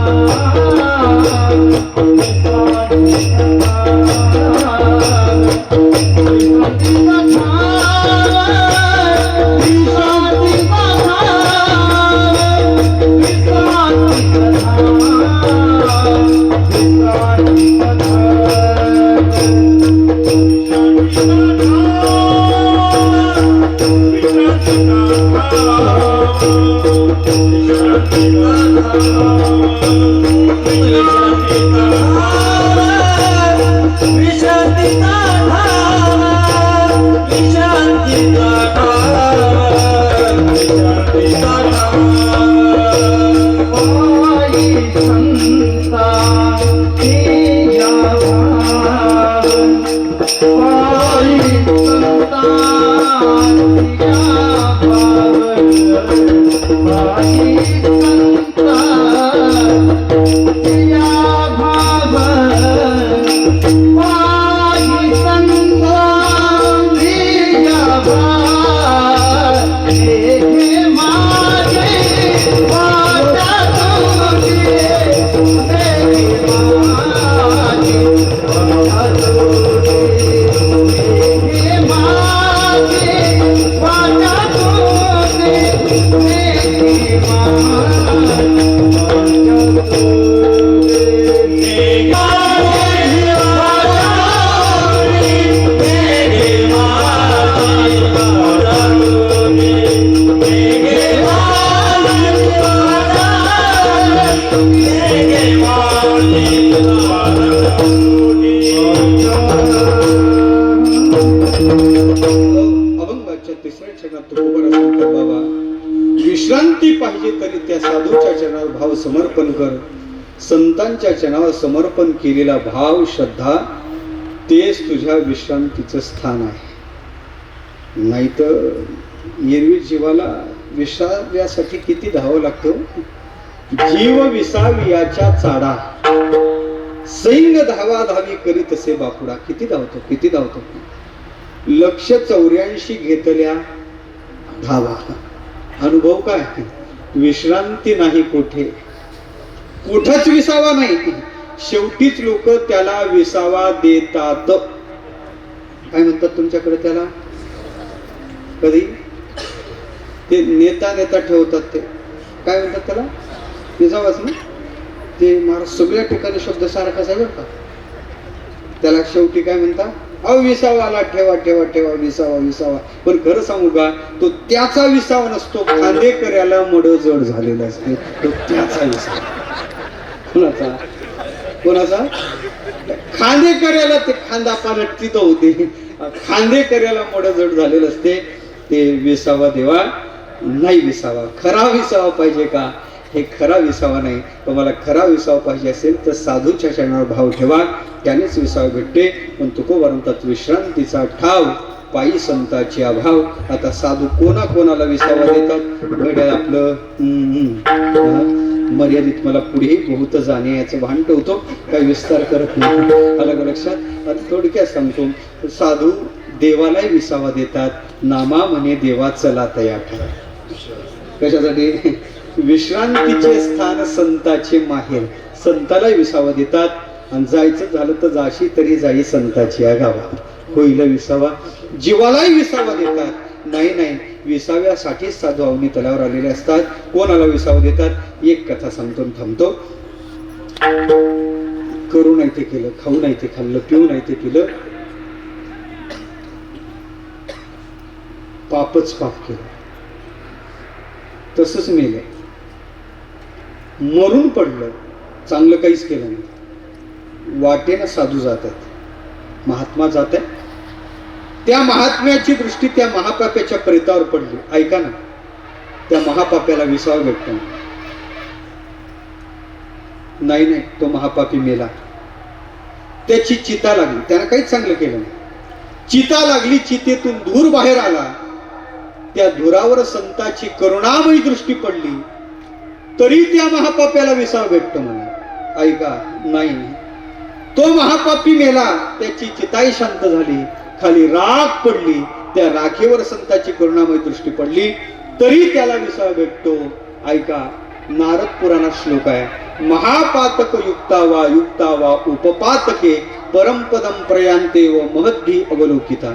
Hey अभंगाच्या तिसऱ्या चरणात तुकोबारा सांगतात, बाबा विश्रांती पाहिजे तरी त्या साधूच्या चरणावर भाव समर्पण कर. संतांच्या चरणावर समर्पण केलेला भाव श्रद्धा तेच तुझ्या विश्रांतीचं स्थान आहे. नाहीतर एरवी जीवाला विसाव्यासाठी किती धावावं लागतं. जीव विसावियाच्या चाडा सैन्य धावाधावी करीत असे बापुडा. किती धावतो लक्ष 84 घेतल्या धावा. अनुभव काय, विश्रांती नाही कुठंच विसावा नाही. शेवटीच लोक त्याला विसावा देतात. काय म्हणतात तुमच्याकडे त्याला, कधी ते नेता ठेवतात, ते काय म्हणतात त्याला, विसावाच ना. ते महाराज सगळ्या ठिकाणी शब्द सारखाच आहे बरं का. त्याला शेवटी काय म्हणतात, अहो विसावाला ठेवा विसावा. पण खरं सांगू का, तो त्याचा विसावा नसतो, खांदेकऱ्याला मड जड झालेला असते तो त्याचा विसावा. कोणाचा खांदेकऱ्याला ते खांदा पालट तिथं होते, खांदेकऱ्याला मड जड झालेलं असते ते विसावा देवा नाही. विसावा खरा विसावा पाहिजे का, हे खरा विसावा नाही. तुम्हाला खरा विसावा पाहिजे असेल तर साधूच्या चरणावर भाव ठेवा, त्यानेच विसावा भेटते. पण तुकोबा म्हणतात, विश्रांतीचा ठाव पायी संताची अभाव. आता साधू कोणाला विसावा देतात. घड्याळ आपलं मर्यादित, मला पुढे बहुत जाणे याचं भान ठेवतो, काही विस्तार करत नाही. अलग लक्षात. आता थोडक्यात सांगतो, साधू देवालाही विसावा देतात. नामा म्हणे देवा चला तया ठरा. कशासाठी, विश्रांतीचे स्थान संताचे माहेर. संताला विसावा देतात. आणि जायचं झालं तर जाशी तरी जाई संताची गावा, होईल विसावा. जीवालाही विसावा देतात. नाही विसाव्यासाठी साधू अवनी तलावर आलेले असतात. कोणाला विसावा देतात, एक कथा सांगतो थांबतो. करू नाही ते केलं, खाऊ नाही ते खाल्लं, पिऊ नाही ते पिलं, पापच पाप केलं, तसंच मेलं, मरून पडलं, चांगलं काहीच केलं नाही. वाटेनं साधू जात आहेत, महात्मा जात आहेत. त्या महात्म्याची दृष्टी त्या महापाप्याच्या प्रेतावर पडली. ऐका ना, त्या महापाप्याला विसावा भेटतो नाही. तो महापापी मेला, त्याची चिता लागली, त्यानं काहीच चांगलं केलं नाही. चिता लागली, चितेतून धूर बाहेर आला. त्या धुरावर संताची करुणामयी दृष्टी पडली, तरी त्या महापाप्याला विसावा भेटतो म्हणे. ऐका, नाही, तो महापापी मेला, त्याची चिताई शांत झाली, खाली राख पडली, त्या राखेवर संताची करुणामयी दृष्टी पडली, तरी त्याला विसावा भेटतो. ऐका, नारद पुराणात श्लोक आहे, महापातक युक्तावा उपपातके परमपदम प्रयांते व महद्धी अवलोकिता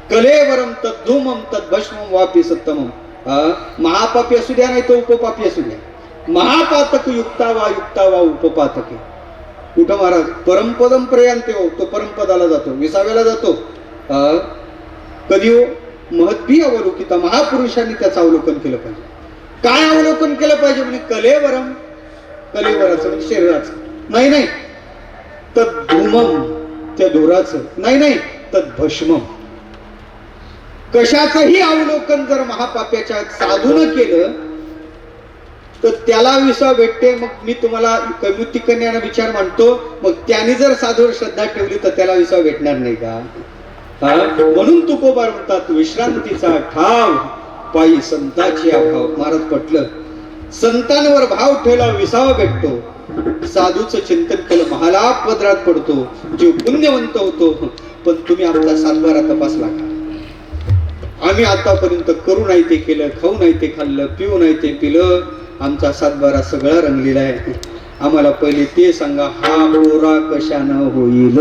कलेवरम तद्धूमम तद्भस्मम वापी सत्तमम. महापापी असू द्या नाही तो उपपापी असू द्या, महापातक युक्तावा उपपातके. कुठं महाराज, परमपदम प्रयांते हो, तो परमपदाला जातो, विसाव्याला जातो. कधी हो, महद्भी अवलोकिता, महापुरुषांनी त्याचं अवलोकन केलं पाहिजे. काय अवलोकन केलं पाहिजे म्हणजे कलेवराचं म्हणजे शरीराचं नाही, तद्धूमम त्या धुराचं नाही, तद्भस्मम. कशाचंही अवलोकन जर महापाप्याच्या साधून केलं तर त्याला विसावा भेटते. मग मी तुम्हाला कविमुक्ती कन्यानं विचार मांडतो, मग त्याने जर साधूवर श्रद्धा ठेवली तर त्याला विसावा भेटणार नाही का. म्हणून तुकोबा म्हणतात, विश्रांतीचा ठाव पायी संताची अभाव. महाराज पटलं, संतांवर भाव ठेवला विसावा भेटतो. साधूचं चिंतन केलं महालाभ पदरात पडतो, जीव पुण्यवंत होतो. पण तुम्ही आमचा सातबारा तपासला का. आम्ही आतापर्यंत करू नाही ते केलं, खाऊ नाही ते खाल्लं, पिऊ नाही ते पिलं, आमचा सातबारा सगळा रंगलेला आहे. आम्हाला पहिले ते सांगा, हा पोरा कशानं होईल.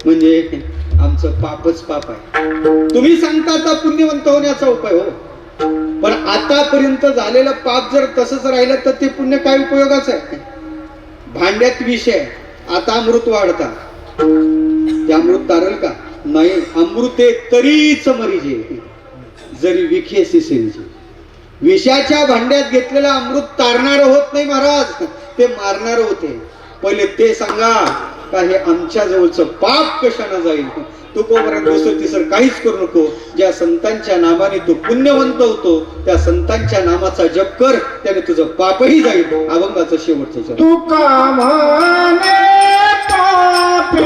म्हणजे आमचं पापच पाप आहे. तुम्ही सांगता आता पुण्यवंत होण्याचा उपाय. हो, पण आतापर्यंत झालेलं पाप जर तसंच राहिलं तर ते पुण्य काय उपयोगाचं आहे? भांड्यात विष आहे, आता अमृत वाढता, ते अमृत तारल का? नाही. अमृते तरीच मरीजे जरी विखे सिसेंची. विषाच्या भांड्यात घेतलेलं अमृत तारणार होत नाही महाराज, ते मारणार होते. पहिले ते सांगा का हे आमच्या जवळचं पाप कशानं जाईल? तू कोपर्यंत दुसरं तिसरं काहीच करू नको. ज्या संतांच्या नामाने तू पुण्यवंत होतो त्या संतांच्या नामाचा जप कर, त्याने तुझं पापही जाईल. अभंगाचं शेवटचं चरण. तुका म्हणे पापी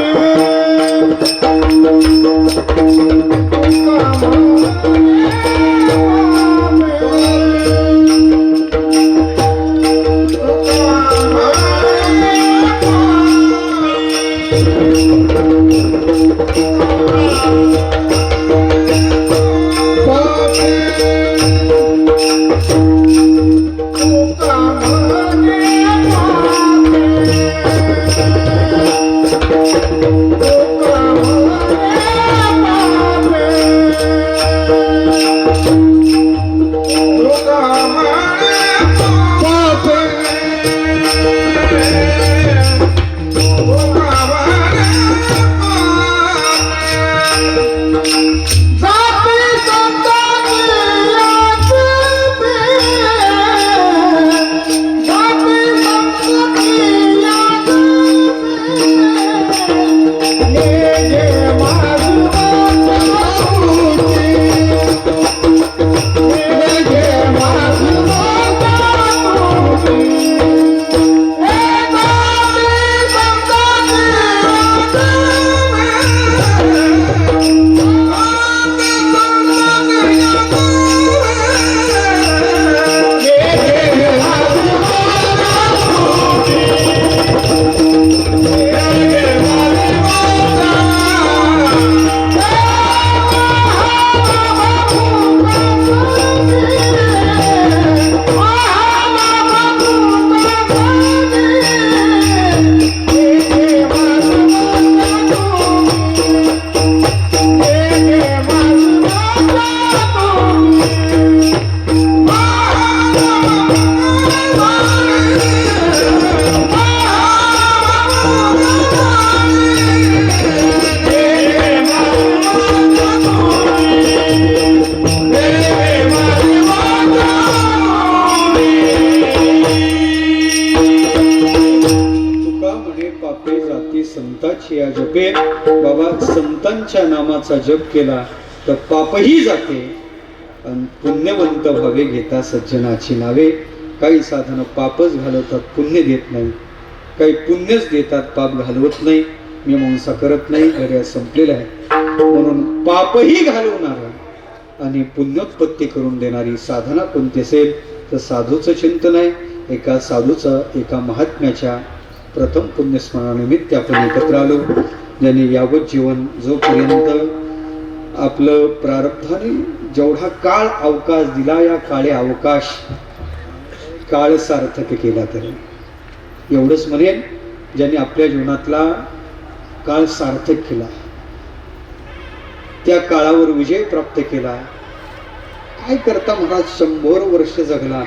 जपे. बाबा संतांच्या नामाचा जप केला तर पापही जाते आणि पुण्यवंत व्हावे घेता सज्जनाची नावे. काही साधनं पापच घालवतात, पुण्य देत नाही. काही पुण्यच देतात, पाप घालवत नाही. मीमांसा करत नाही. घड्या संपलेलं आहे. म्हणून पापही घालवणार आणि पुण्योत्पत्ती करून देणारी साधना कोणती असेल तर साधूचं चिंतन आहे. एका साधूचं एका महात्म्याच्या प्रथम पुण्यस्मरणानिमित्त आपण एकत्र आलो. ज्यांनी यावत जीवन जोपर्यंत आपलं प्रारब्धाने जेवढा काळ अवकाश दिला, या काळे अवकाश काळ सार्थक केला. तरी एवढंच म्हणेन, ज्यांनी आपल्या जीवनातला काळ सार्थक केला, त्या काळावर विजय प्राप्त केला. काय करता महाराज 100 वर्ष जगला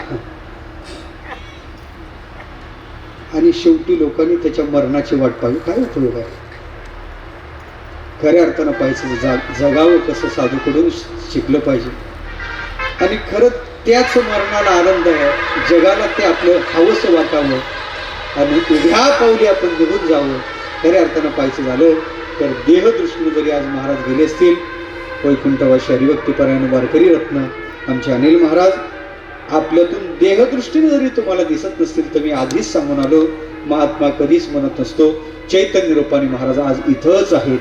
आणि शेवटी लोकांनी त्याच्या मरणाची वाट पाहिली. काय उपयोग आहे? खऱ्या अर्थानं पाहिजे जगावं कसं साधूकडून शिकलं पाहिजे. आणि खरं त्याच मरणाला आनंद आहे. जगाला ते आपलं हवंसं वाटावं आणि उभ्या पावली आपण निघून जावं. खऱ्या अर्थानं पाहिजे झालं तर देहदृष्टीने जरी आज महाराज गेले असतील, वैकुंठवासी हरिभक्तीपरायण वारकरी रत्न आमचे अनिल महाराज आपल्यातून देहदृष्टीने जरी तुम्हाला दिसत नसतील तर मी आधीच सांगून आलो, महात्मा कधीच म्हणत नसतो. चैतन्य रूपाने महाराज आज इथंच आहेत.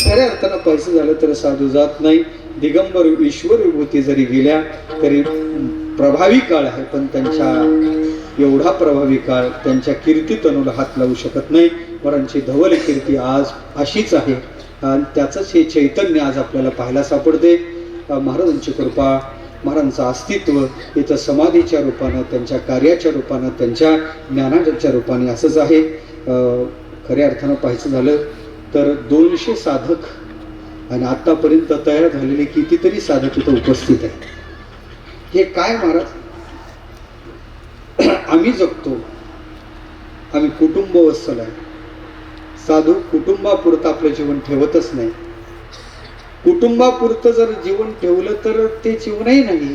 खऱ्या अर्थानं पैसे झालं तर साधू जात नाही. दिगंबर ईश्वर विभूती जरी गेल्या तरी प्रभावी काळ आहे, पण त्यांच्या एवढा प्रभावी काळ त्यांच्या कीर्ती तनूला हात लावू शकत नाही. वरांची धवल कीर्ती आज अशीच आहे. आणि त्याचंच हे चैतन्य आज आपल्याला पाहायला सापडते. महाराजांची कृपा, महाराजांचं अस्तित्व इथं समाधीच्या रूपानं, त्यांच्या कार्याच्या रूपानं, त्यांच्या ज्ञानाच्या रूपाने असंच आहे. खऱ्या अर्थानं पाहायचं झालं तर 200 साधक आणि आतापर्यंत तयार झालेले कितीतरी साधक इथं उपस्थित आहेत. हे काय महाराज, आम्ही जगतो, आम्ही कुटुंबवत्सल आहे. साधू कुटुंबापुरतं आपलं जीवन ठेवतच नाही. कुटुंबापुरतं जर जीवन ठेवलं तर ते जीवनही नाही.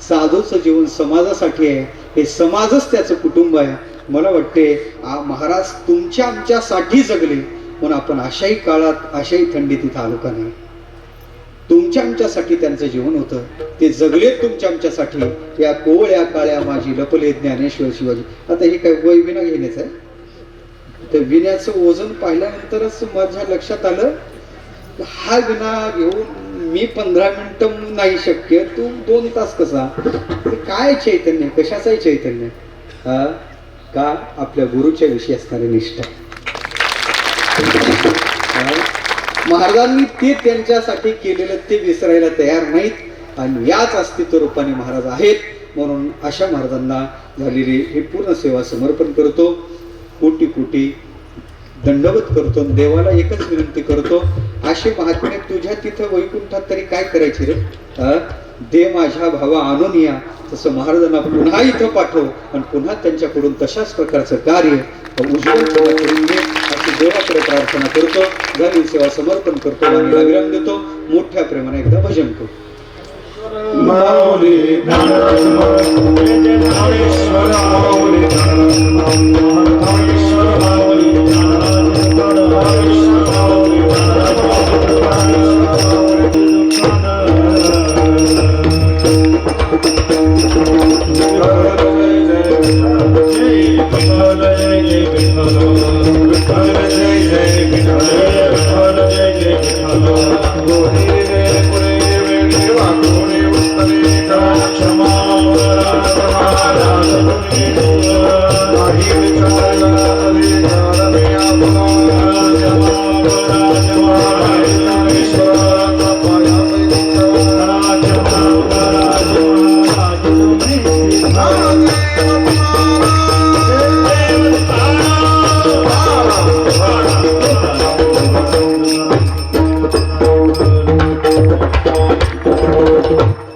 साधूचं जीवन समाजासाठी आहे. हे समाजच त्याचं कुटुंब आहे. मला वाटते महाराज तुमच्या आमच्यासाठी जगले म्हणून आपण अशाही काळात, अशाही थंडीत इथं आलो का नाही. तुमच्या आमच्यासाठी त्यांचं जीवन होतं. ते जगले तुमच्या आमच्यासाठी. या कोवळ्या काळ्या माझी लपले ज्ञानेश्वर शिवाजी. आता हे काय वय विना घेण्याचं आहे. त्या विण्याचं वजन पाहिल्यानंतरच माझ्या लक्षात आलं, हा विना घेऊन मी 15 मिनिटं नाही शक्य, तू 2 तास कसा. काय चैतन्य, कशाचंही चैतन्य. का आपल्या गुरुच्या विषयी असणारी निष्ठा. महाराजांनी ते त्यांच्यासाठी केलेलं ते विसरायला तयार नाहीत आणि याच अस्तित्व रूपाने महाराज आहेत. म्हणून अशा महाराजांना झालेली हे पूर्ण सेवा समर्पण करतो. कोटी कोटी दंडवत करतो. देवाला एकच विनंती करतो, असे महात्मे तुझ्या तिथं वैकुंठात तरी काय करायचे रे. दे माझ्या भावा आणून या. तसं महाराजांना पुन्हा इथं पाठव आणि पुन्हा त्यांच्याकडून तशाच प्रकारचं कार्य उज्ज्वल करून दे अशी देवाकडे प्रार्थना करतो. झाली सेवा समर्पण करतो आणि विराम देतो. मोठ्या प्रेमाने एकदा भजन करतो. माऊली ज्ञानेश्वर माऊली ज्ञानेश्वर माऊली Hare